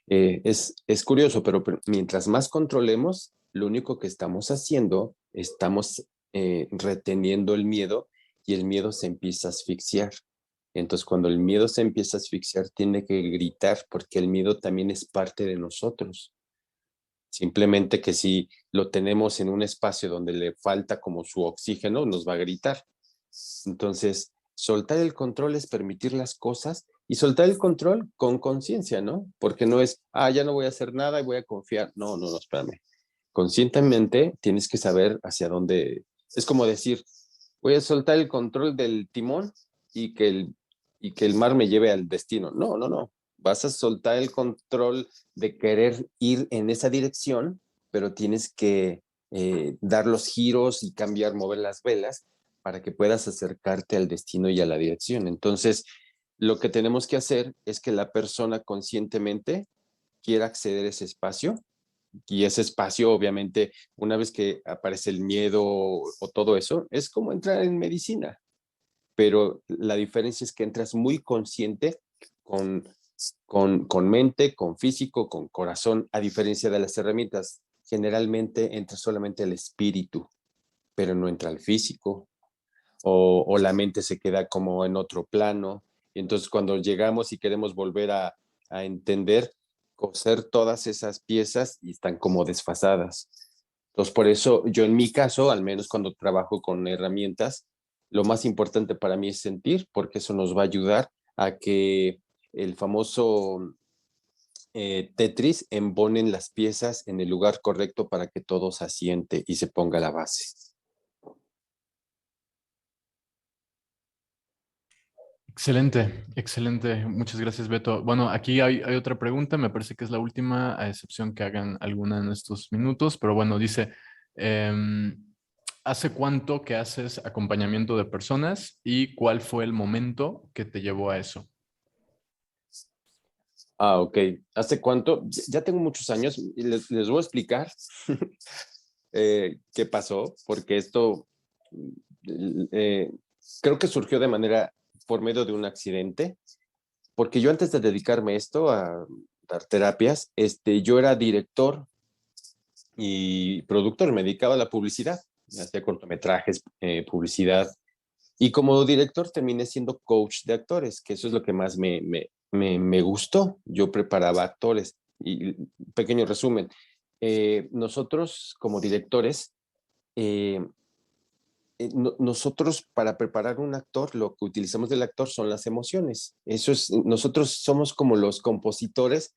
es curioso, pero mientras más controlemos, lo único que estamos haciendo, estamos reteniendo el miedo y el miedo se empieza a asfixiar. Entonces, cuando el miedo se empieza a asfixiar, tiene que gritar porque el miedo también es parte de nosotros. Simplemente que si lo tenemos en un espacio donde le falta como su oxígeno, nos va a gritar. Entonces, soltar el control es permitir las cosas y soltar el control con conciencia, ¿no? Porque no es, ya no voy a hacer nada y voy a confiar. No, espérame. Conscientemente tienes que saber hacia dónde. Es como decir, voy a soltar el control del timón y que el mar me lleve al destino. No. Vas a soltar el control de querer ir en esa dirección, pero tienes que dar los giros y cambiar, mover las velas para que puedas acercarte al destino y a la dirección. Entonces, lo que tenemos que hacer es que la persona conscientemente quiera acceder a ese espacio y ese espacio, obviamente, una vez que aparece el miedo o todo eso, es como entrar en medicina, pero la diferencia es que entras muy consciente con, con mente, con físico, con corazón, a diferencia de las herramientas. Generalmente entra solamente el espíritu, pero no entra el físico, o la mente se queda como en otro plano. Y entonces cuando llegamos y queremos volver a entender, coser todas esas piezas y están como desfasadas. Entonces por eso yo en mi caso, al menos cuando trabajo con herramientas, lo más importante para mí es sentir, porque eso nos va a ayudar a que el famoso Tetris embonen las piezas en el lugar correcto para que todo se asiente y se ponga la base. Excelente, excelente. Muchas gracias, Beto. Bueno, aquí hay otra pregunta, me parece que es la última, a excepción que hagan alguna en estos minutos, pero bueno, dice, em, ¿hace cuánto que haces acompañamiento de personas y cuál fue el momento que te llevó a eso? Ok. ¿Hace cuánto? Ya tengo muchos años y les voy a explicar qué pasó, porque esto eh, creo que surgió de manera por medio de un accidente, porque yo antes de dedicarme a esto, a dar terapias, yo era director y productor, me dedicaba a la publicidad, hacía cortometrajes, publicidad, y como director terminé siendo coach de actores, que eso es lo que más me gustó. Yo preparaba actores. Y pequeño resumen, nosotros como directores, eh, nosotros para preparar un actor, lo que utilizamos del actor son las emociones. Nosotros somos como los compositores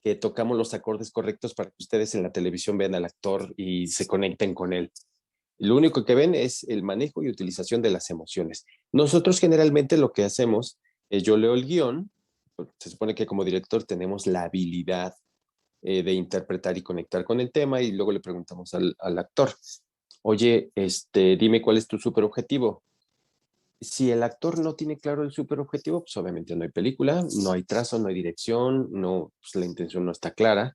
que tocamos los acordes correctos para que ustedes en la televisión vean al actor y se conecten con él. Lo único que ven es el manejo y utilización de las emociones. Nosotros generalmente lo que hacemos es yo leo el guión, se supone que como director tenemos la habilidad de interpretar y conectar con el tema y luego le preguntamos al actor, oye, dime cuál es tu super objetivo. Si el actor no tiene claro el super objetivo, pues obviamente no hay película, no hay trazo, no hay dirección, no, pues la intención no está clara.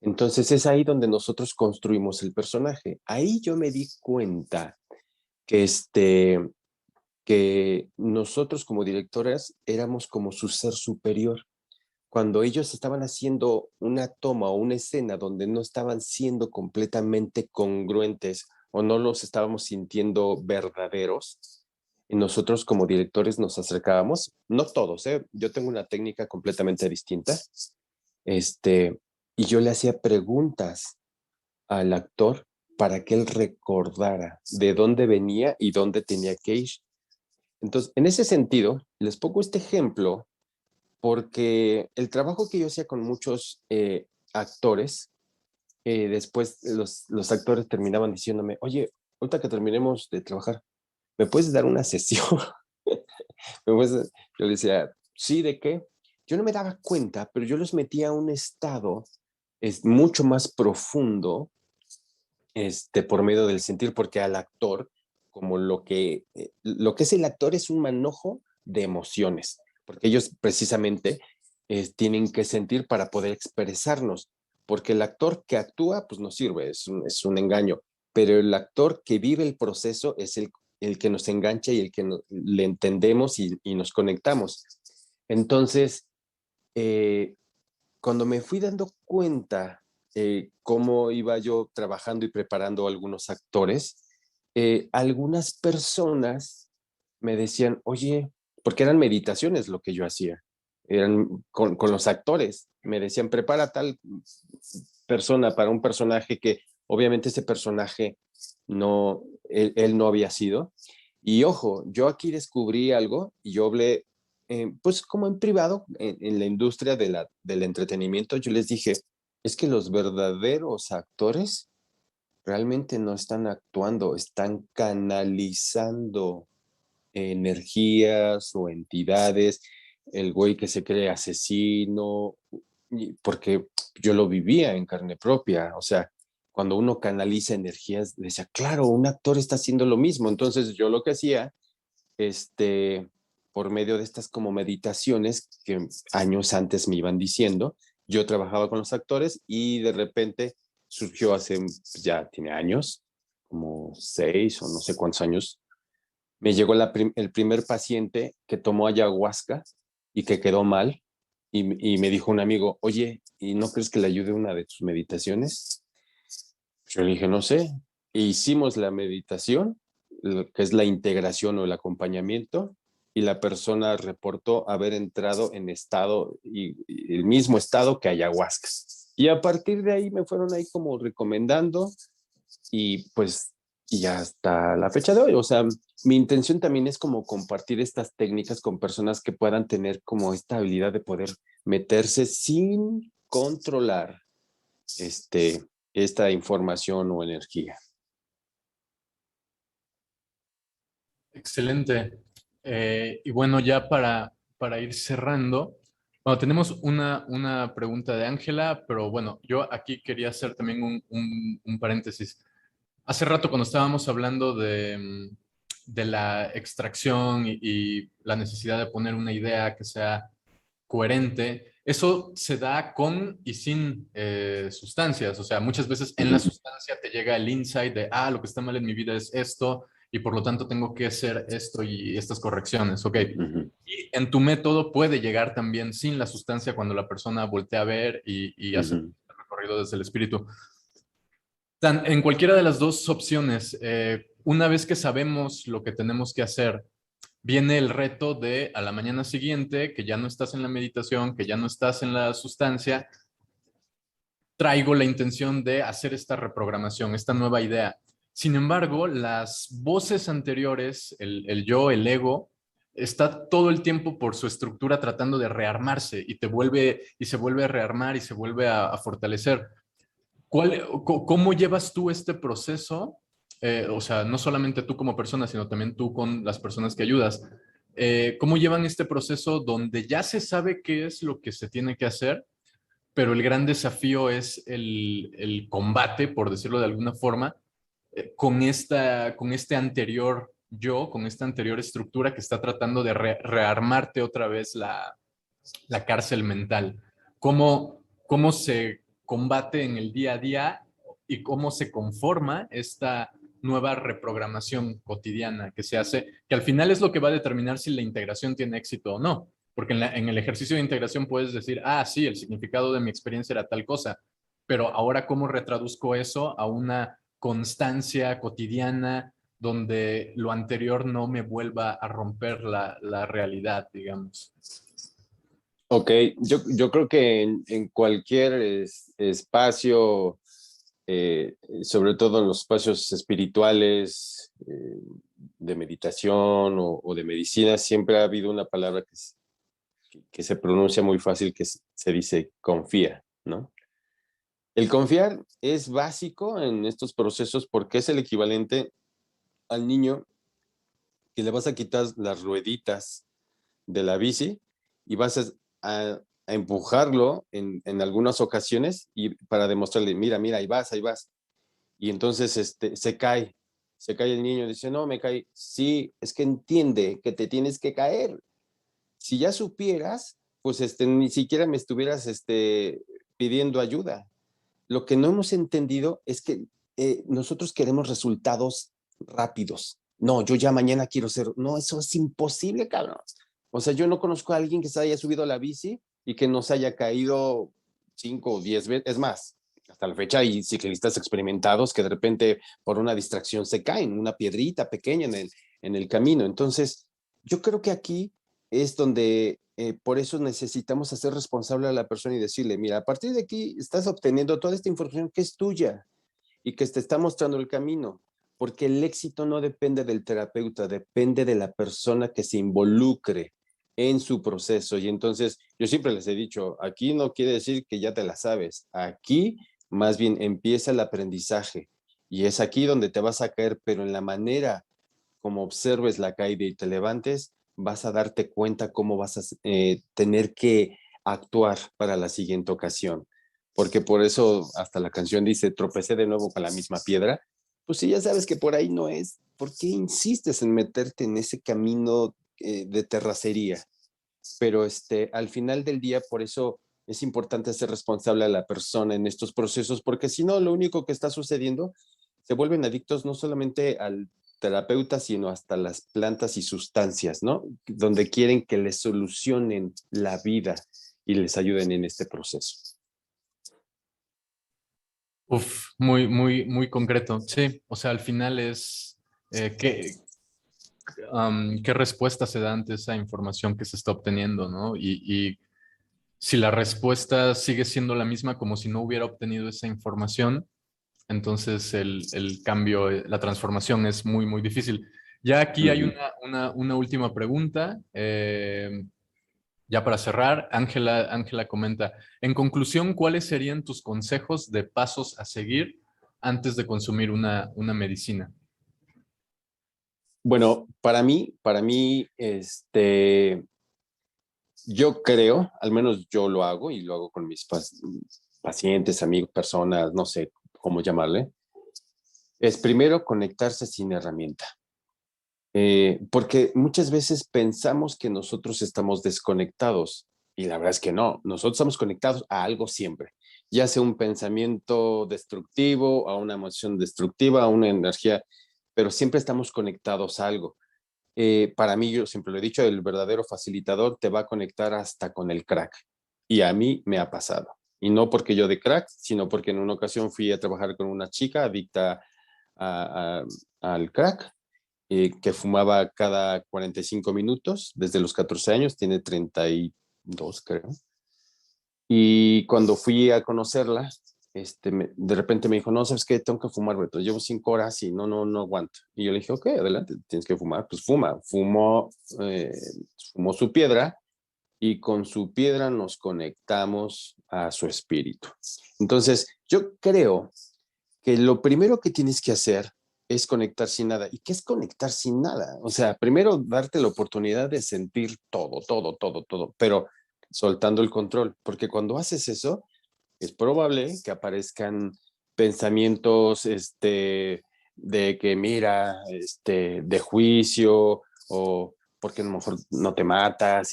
Entonces es ahí donde nosotros construimos el personaje. Ahí yo me di cuenta que, que nosotros como directoras éramos como su ser superior. Cuando ellos estaban haciendo una toma o una escena donde no estaban siendo completamente congruentes o no los estábamos sintiendo verdaderos, y nosotros como directores nos acercábamos, no todos, yo tengo una técnica completamente distinta, y yo le hacía preguntas al actor para que él recordara de dónde venía y dónde tenía que ir. Entonces, en ese sentido, les pongo este ejemplo porque el trabajo que yo hacía con muchos actores, después los actores terminaban diciéndome, oye, ahorita que terminemos de trabajar, ¿me puedes dar una sesión? Yo le decía, ¿sí? ¿De qué? Yo no me daba cuenta, pero yo los metía a un estado mucho más profundo por medio del sentir, porque al actor, como lo que es el actor es un manojo de emociones, porque ellos precisamente tienen que sentir para poder expresarnos, porque el actor que actúa, pues no sirve, es un engaño, pero el actor que vive el proceso es el que nos engancha y el que le entendemos y nos conectamos. Entonces, eh, cuando me fui dando cuenta cómo iba yo trabajando y preparando a algunos actores, algunas personas me decían, oye, porque eran meditaciones lo que yo hacía, eran con los actores, me decían, prepara tal persona para un personaje que obviamente ese personaje no, él no había sido. Y ojo, yo aquí descubrí algo y yo hablé, pues como en privado, en la industria del entretenimiento, yo les dije, es que los verdaderos actores realmente no están actuando, están canalizando energías o entidades, el güey que se cree asesino, porque yo lo vivía en carne propia, o sea, cuando uno canaliza energías, decía, claro, un actor está haciendo lo mismo, entonces yo lo que hacía, por medio de estas como meditaciones que años antes me iban diciendo, yo trabajaba con los actores y de repente surgió hace, ya tiene años, como 6 o no sé cuántos años, me llegó el primer paciente que tomó ayahuasca y que quedó mal y me dijo un amigo, oye, ¿y no crees que le ayude una de tus meditaciones? Yo le dije, no sé. E hicimos la meditación, que es la integración o el acompañamiento, y la persona reportó haber entrado en estado, y el mismo estado que ayahuasca. Y a partir de ahí me fueron ahí como recomendando y pues y hasta la fecha de hoy, o sea, mi intención también es como compartir estas técnicas con personas que puedan tener como esta habilidad de poder meterse sin controlar esta información o energía. Excelente. Y bueno, ya para ir cerrando, bueno, tenemos una pregunta de Ángela, pero bueno, yo aquí quería hacer también un paréntesis. Hace rato cuando estábamos hablando de la extracción y la necesidad de poner una idea que sea coherente, eso se da con y sin sustancias. O sea, muchas veces en la sustancia te llega el insight de, lo que está mal en mi vida es esto y por lo tanto tengo que hacer esto y estas correcciones. Ok. Y en tu método puede llegar también sin la sustancia cuando la persona voltea a ver y hace el recorrido desde el espíritu. En cualquiera de las dos opciones, una vez que sabemos lo que tenemos que hacer, viene el reto de a la mañana siguiente, que ya no estás en la meditación, que ya no estás en la sustancia, traigo la intención de hacer esta reprogramación, esta nueva idea. Sin embargo, las voces anteriores, el yo, el ego, está todo el tiempo por su estructura tratando de rearmarse y se vuelve a rearmar y se vuelve a fortalecer. ¿Cómo llevas tú este proceso? O sea, no solamente tú como persona, sino también tú con las personas que ayudas. ¿Cómo llevan este proceso donde ya se sabe qué es lo que se tiene que hacer, pero el gran desafío es el combate, por decirlo de alguna forma, con este anterior yo, con esta anterior estructura que está tratando de rearmarte otra vez la cárcel mental? ¿Cómo se combate en el día a día y cómo se conforma esta nueva reprogramación cotidiana que se hace, que al final es lo que va a determinar si la integración tiene éxito o no? Porque en el ejercicio de integración puedes decir, ah, sí, el significado de mi experiencia era tal cosa, pero ahora cómo retraduzco eso a una constancia cotidiana donde lo anterior no me vuelva a romper la realidad, digamos. Ok, yo creo que en cualquier espacio, sobre todo en los espacios espirituales, de meditación o de medicina, siempre ha habido una palabra que se pronuncia muy fácil, que se dice confía, ¿no? El confiar es básico en estos procesos porque es el equivalente al niño que le vas a quitar las rueditas de la bici y vas a empujarlo en algunas ocasiones y para demostrarle, mira, mira, ahí vas, ahí vas. Y entonces se cae el niño y dice, no, me caí. Sí, es que entiende que te tienes que caer. Si ya supieras, pues ni siquiera me estuvieras pidiendo ayuda. Lo que no hemos entendido es que nosotros queremos resultados rápidos. No, yo ya mañana quiero ser. No, eso es imposible, cabrón. O sea, yo no conozco a alguien que se haya subido a la bici y que no se haya caído 5 o 10 veces. Es más, hasta la fecha hay ciclistas experimentados que de repente por una distracción se caen, una piedrita pequeña en el camino. Entonces, yo creo que aquí es donde por eso necesitamos hacer responsable a la persona y decirle, mira, a partir de aquí estás obteniendo toda esta información que es tuya y que te está mostrando el camino, porque el éxito no depende del terapeuta, depende de la persona que se involucre en su proceso. Y entonces, yo siempre les he dicho, aquí no quiere decir que ya te la sabes, aquí más bien empieza el aprendizaje y es aquí donde te vas a caer, pero en la manera como observes la caída y te levantes, vas a darte cuenta cómo vas a tener que actuar para la siguiente ocasión. Porque por eso hasta la canción dice, tropecé de nuevo con la misma piedra. Pues si ya sabes que por ahí no es, ¿por qué insistes en meterte en ese camino de terracería? Pero al final del día, por eso es importante ser responsable a la persona en estos procesos, porque si no, lo único que está sucediendo, se vuelven adictos no solamente al terapeuta, sino hasta las plantas y sustancias, ¿no? Donde quieren que les solucionen la vida y les ayuden en este proceso. Uf, muy concreto. Sí, o sea, al final es qué respuesta se da ante esa información que se está obteniendo, ¿no? Y si la respuesta sigue siendo la misma como si no hubiera obtenido esa información, entonces el cambio, la transformación es muy difícil. Ya aquí hay una última pregunta. Ya para cerrar, Ángela comenta, en conclusión, ¿cuáles serían tus consejos de pasos a seguir antes de consumir una medicina? Bueno, para mí, yo creo, al menos yo lo hago y lo hago con mis pacientes, amigos, personas, no sé cómo llamarle, es primero conectarse sin herramienta. Porque muchas veces pensamos que nosotros estamos desconectados y la verdad es que no, nosotros estamos conectados a algo siempre, ya sea un pensamiento destructivo, a una emoción destructiva, a una energía, pero siempre estamos conectados a algo. Para mí, yo siempre lo he dicho, el verdadero facilitador te va a conectar hasta con el crack y a mí me ha pasado. Y no porque yo de crack, sino porque en una ocasión fui a trabajar con una chica adicta a, al crack que fumaba cada 45 minutos desde los 14 años, tiene 32 creo. Y cuando fui a conocerla, de repente me dijo, no, ¿sabes qué? Tengo que fumar, Beto. Llevo 5 horas y no aguanto. Y yo le dije, ok, adelante, tienes que fumar. Pues fuma. Fumó su piedra y con su piedra nos conectamos a su espíritu. Entonces, yo creo que lo primero que tienes que hacer es conectar sin nada. ¿Y qué es conectar sin nada? O sea, primero darte la oportunidad de sentir todo, pero soltando el control, porque cuando haces eso, es probable que aparezcan pensamientos, de que mira, de juicio o porque a lo mejor no te matas,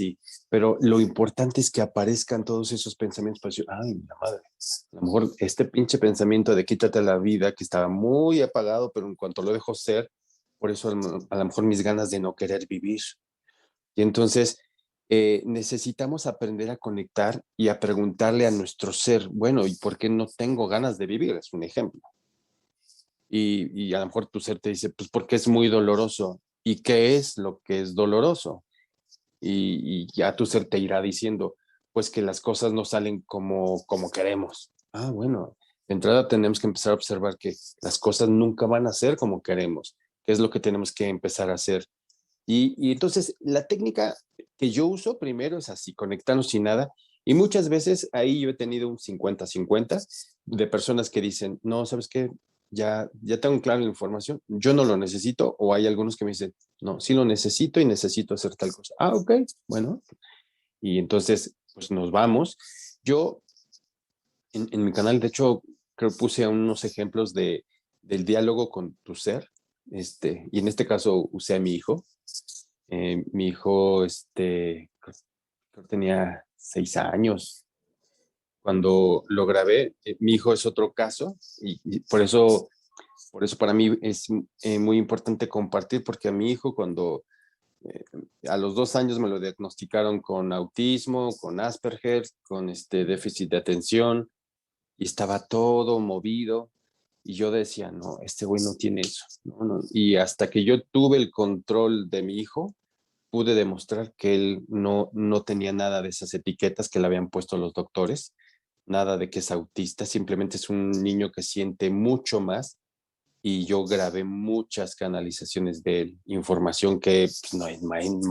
pero lo importante es que aparezcan todos esos pensamientos para decir, ay, la madre, a lo mejor este pinche pensamiento de quítate la vida, que estaba muy apagado, pero en cuanto lo dejo ser, por eso a lo mejor mis ganas de no querer vivir. Y entonces necesitamos aprender a conectar y a preguntarle a nuestro ser, bueno, ¿y por qué no tengo ganas de vivir? Es un ejemplo. Y a lo mejor tu ser te dice, pues porque es muy doloroso. ¿Y qué es lo que es doloroso? Y ya tu ser te irá diciendo, pues que las cosas no salen como queremos. Ah, bueno, de entrada tenemos que empezar a observar que las cosas nunca van a ser como queremos, que es lo que tenemos que empezar a hacer. Y entonces la técnica que yo uso primero es así, conectarnos sin nada. Y muchas veces ahí yo he tenido un 50-50 de personas que dicen, no, ¿sabes qué? Ya tengo clara la información, yo no lo necesito. O hay algunos que me dicen, no, sí lo necesito y necesito hacer tal cosa. Ah, ok, bueno. Y entonces, pues nos vamos. Yo en mi canal, de hecho, creo que puse unos ejemplos del diálogo con tu ser. Y en este caso usé a mi hijo. Mi hijo, creo que tenía 6 años cuando lo grabé. Mi hijo es otro caso y por eso para mí es muy importante compartir, porque a mi hijo eh, a los 2 años me lo diagnosticaron con autismo, con Asperger, con déficit de atención, y estaba todo movido. Y yo decía, no, este güey no tiene eso. No, no. Y hasta que yo tuve el control de mi hijo, pude demostrar que él no tenía nada de esas etiquetas que le habían puesto los doctores, nada de que es autista, simplemente es un niño que siente mucho más. Y yo grabé muchas canalizaciones de él, información que pues, no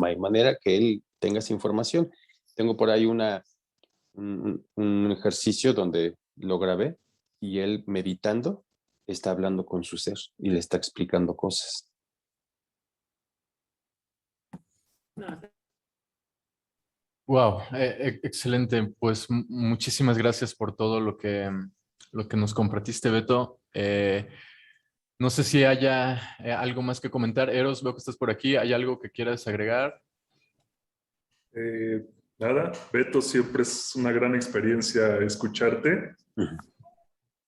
hay manera que él tenga esa información. Tengo por ahí un ejercicio donde lo grabé y él meditando está hablando con su ser y le está explicando cosas. Wow, excelente. Pues muchísimas gracias por todo lo que nos compartiste, Beto. No sé si haya algo más que comentar. Eros, veo que estás por aquí. ¿Hay algo que quieras agregar? Nada, Beto, siempre es una gran experiencia escucharte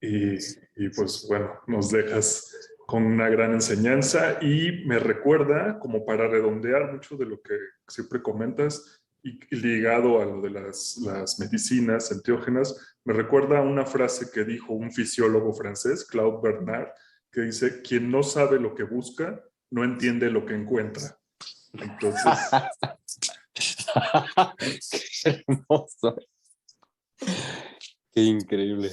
y pues bueno, nos dejas con una gran enseñanza y me recuerda, como para redondear mucho de lo que siempre comentas y ligado a lo de las medicinas enteógenas, me recuerda a una frase que dijo un fisiólogo francés, Claude Bernard, que dice, quien no sabe lo que busca, no entiende lo que encuentra. Entonces... Qué hermoso. Qué increíble.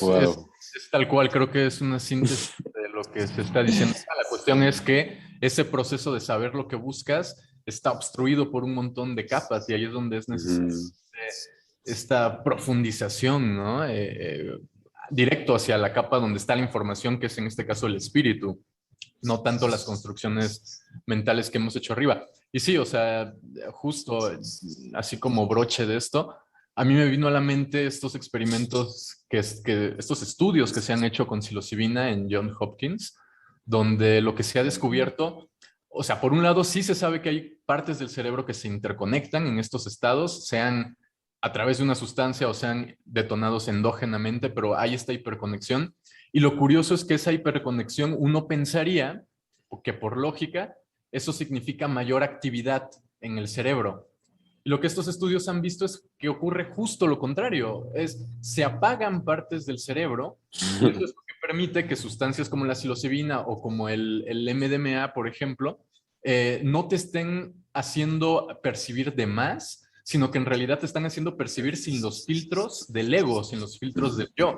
Wow. Es tal cual, creo que es una síntesis de lo que se está diciendo. La cuestión es que ese proceso de saber lo que buscas está obstruido por un montón de capas y ahí es donde es necesario esta profundización, ¿no? Directo hacia la capa donde está la información, que es en este caso el espíritu, no tanto las construcciones mentales que hemos hecho arriba. Y sí, o sea, justo así como broche de esto, a mí me vino a la mente estos experimentos, estos estudios que se han hecho con psilocibina en Johns Hopkins, donde lo que se ha descubierto, o sea, por un lado sí se sabe que hay partes del cerebro que se interconectan en estos estados, sean a través de una sustancia o sean detonados endógenamente, pero hay esta hiperconexión. Y lo curioso es que esa hiperconexión uno pensaría que por lógica eso significa mayor actividad en el cerebro. Y lo que estos estudios han visto es que ocurre justo lo contrario, se apagan partes del cerebro y eso es lo que permite que sustancias como la psilocibina o como el MDMA, por ejemplo, no te estén haciendo percibir de más, sino que en realidad te están haciendo percibir sin los filtros del ego, sin los filtros del yo.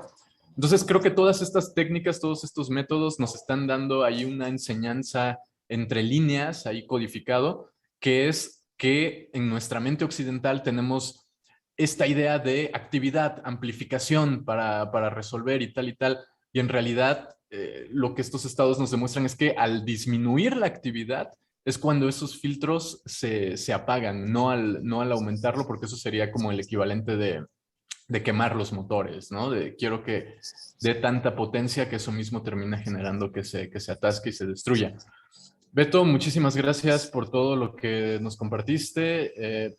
Entonces creo que todas estas técnicas, todos estos métodos nos están dando ahí una enseñanza entre líneas, ahí codificado, que es que en nuestra mente occidental tenemos esta idea de actividad, amplificación para resolver y tal, y en realidad lo que estos estados nos demuestran es que al disminuir la actividad es cuando esos filtros se apagan, no al aumentarlo, porque eso sería como el equivalente de quemar los motores, ¿no? Quiero que dé tanta potencia que eso mismo termina generando que se atasque y se destruya. Beto, muchísimas gracias por todo lo que nos compartiste.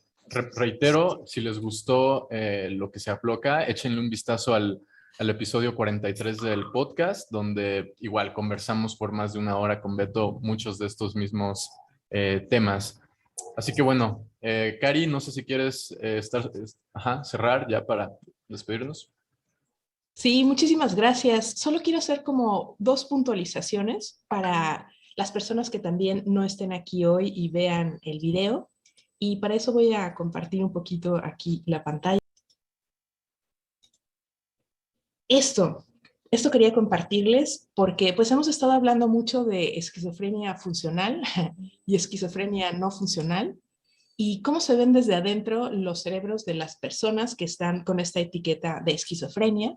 Reitero, si les gustó lo que se habló acá, échenle un vistazo al episodio 43 del podcast, donde igual conversamos por más de una hora con Beto muchos de estos mismos temas. Así que bueno, Cari, no sé si quieres cerrar ya para despedirnos. Sí, muchísimas gracias. Solo quiero hacer como 2 puntualizaciones para las personas que también no estén aquí hoy y vean el video. Y para eso voy a compartir un poquito aquí la pantalla. Esto quería compartirles porque pues hemos estado hablando mucho de esquizofrenia funcional y esquizofrenia no funcional y cómo se ven desde adentro los cerebros de las personas que están con esta etiqueta de esquizofrenia.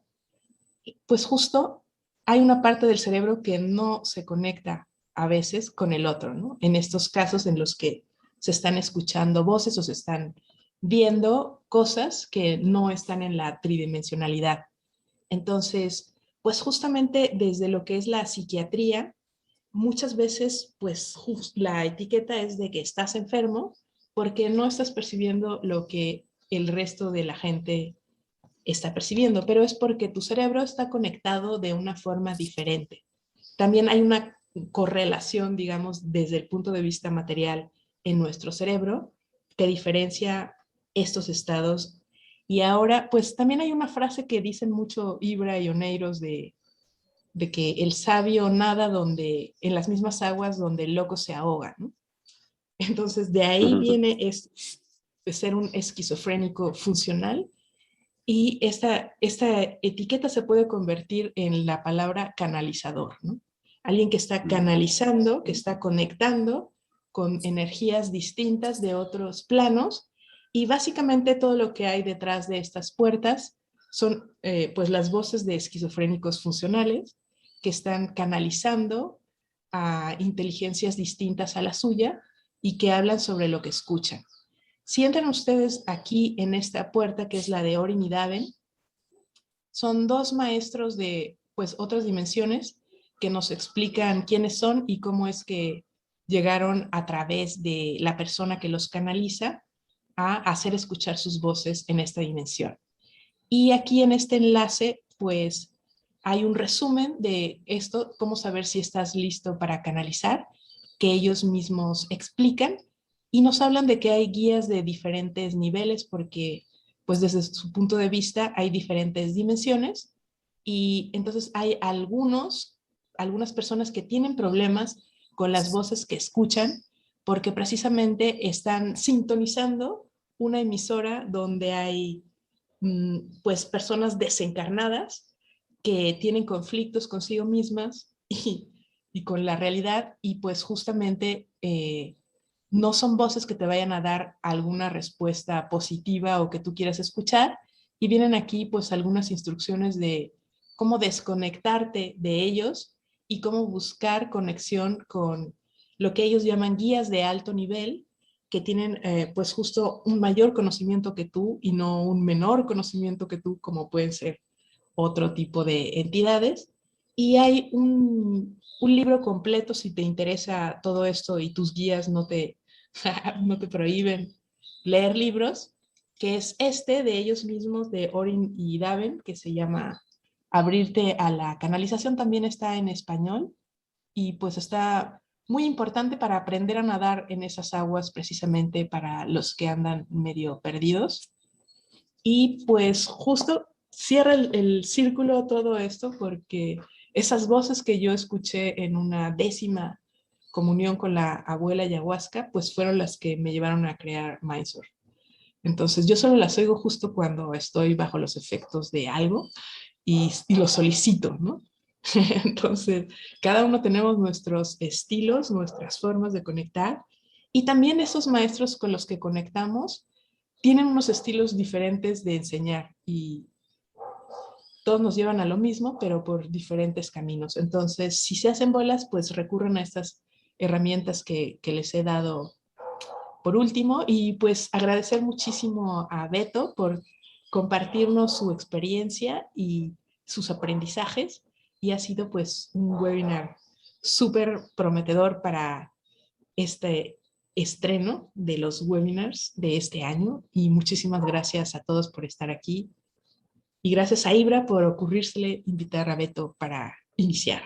Pues justo hay una parte del cerebro que no se conecta a veces con el otro, ¿no? En estos casos en los que se están escuchando voces o se están viendo cosas que no están en la tridimensionalidad. Entonces, pues justamente desde lo que es la psiquiatría, muchas veces pues la etiqueta es de que estás enfermo porque no estás percibiendo lo que el resto de la gente está percibiendo, pero es porque tu cerebro está conectado de una forma diferente. También hay una correlación, digamos, desde el punto de vista material en nuestro cerebro que diferencia estos estados. Y ahora, pues también hay una frase que dicen mucho Ibra y Oneiros de que el sabio nada donde, en las mismas aguas donde el loco se ahoga, ¿no? Entonces, de ahí viene de ser un esquizofrénico funcional. Y esta etiqueta se puede convertir en la palabra canalizador, ¿no? Alguien que está canalizando, que está conectando con energías distintas de otros planos y básicamente todo lo que hay detrás de estas puertas son pues las voces de esquizofrénicos funcionales que están canalizando a inteligencias distintas a la suya y que hablan sobre lo que escuchan. Si entran ustedes aquí en esta puerta que es la de Orin y Daven, son 2 maestros de pues otras dimensiones que nos explican quiénes son y cómo es que llegaron a través de la persona que los canaliza a hacer escuchar sus voces en esta dimensión. Y aquí en este enlace pues hay un resumen de esto, cómo saber si estás listo para canalizar, que ellos mismos explican y nos hablan de que hay guías de diferentes niveles porque pues desde su punto de vista hay diferentes dimensiones y entonces hay algunas personas que tienen problemas con las voces que escuchan porque precisamente están sintonizando una emisora donde hay pues personas desencarnadas que tienen conflictos consigo mismas y con la realidad y pues justamente no son voces que te vayan a dar alguna respuesta positiva o que tú quieras escuchar y vienen aquí pues algunas instrucciones de cómo desconectarte de ellos y cómo buscar conexión con lo que ellos llaman guías de alto nivel que tienen pues justo un mayor conocimiento que tú y no un menor conocimiento que tú como pueden ser otro tipo de entidades. Y hay un libro completo si te interesa todo esto y tus guías no te, no te prohíben leer libros, que es este de ellos mismos, de Orin y Daven, que se llama Abrirte a la canalización, también está en español y pues está muy importante para aprender a nadar en esas aguas precisamente para los que andan medio perdidos. Y pues justo cierra el círculo todo esto porque esas voces que yo escuché en una 10ª comunión con la abuela ayahuasca, pues fueron las que me llevaron a crear Mysore. Entonces yo solo las oigo justo cuando estoy bajo los efectos de algo y lo solicito, ¿no? Entonces, cada uno tenemos nuestros estilos, nuestras formas de conectar, y también esos maestros con los que conectamos tienen unos estilos diferentes de enseñar y todos nos llevan a lo mismo, pero por diferentes caminos. Entonces, si se hacen bolas, pues recurren a estas herramientas que les he dado por último, y pues agradecer muchísimo a Beto por compartirnos su experiencia y sus aprendizajes, y ha sido pues un webinar súper prometedor para este estreno de los webinars de este año, y muchísimas gracias a todos por estar aquí, y gracias a Ibra por ocurrírsele invitar a Beto para iniciar.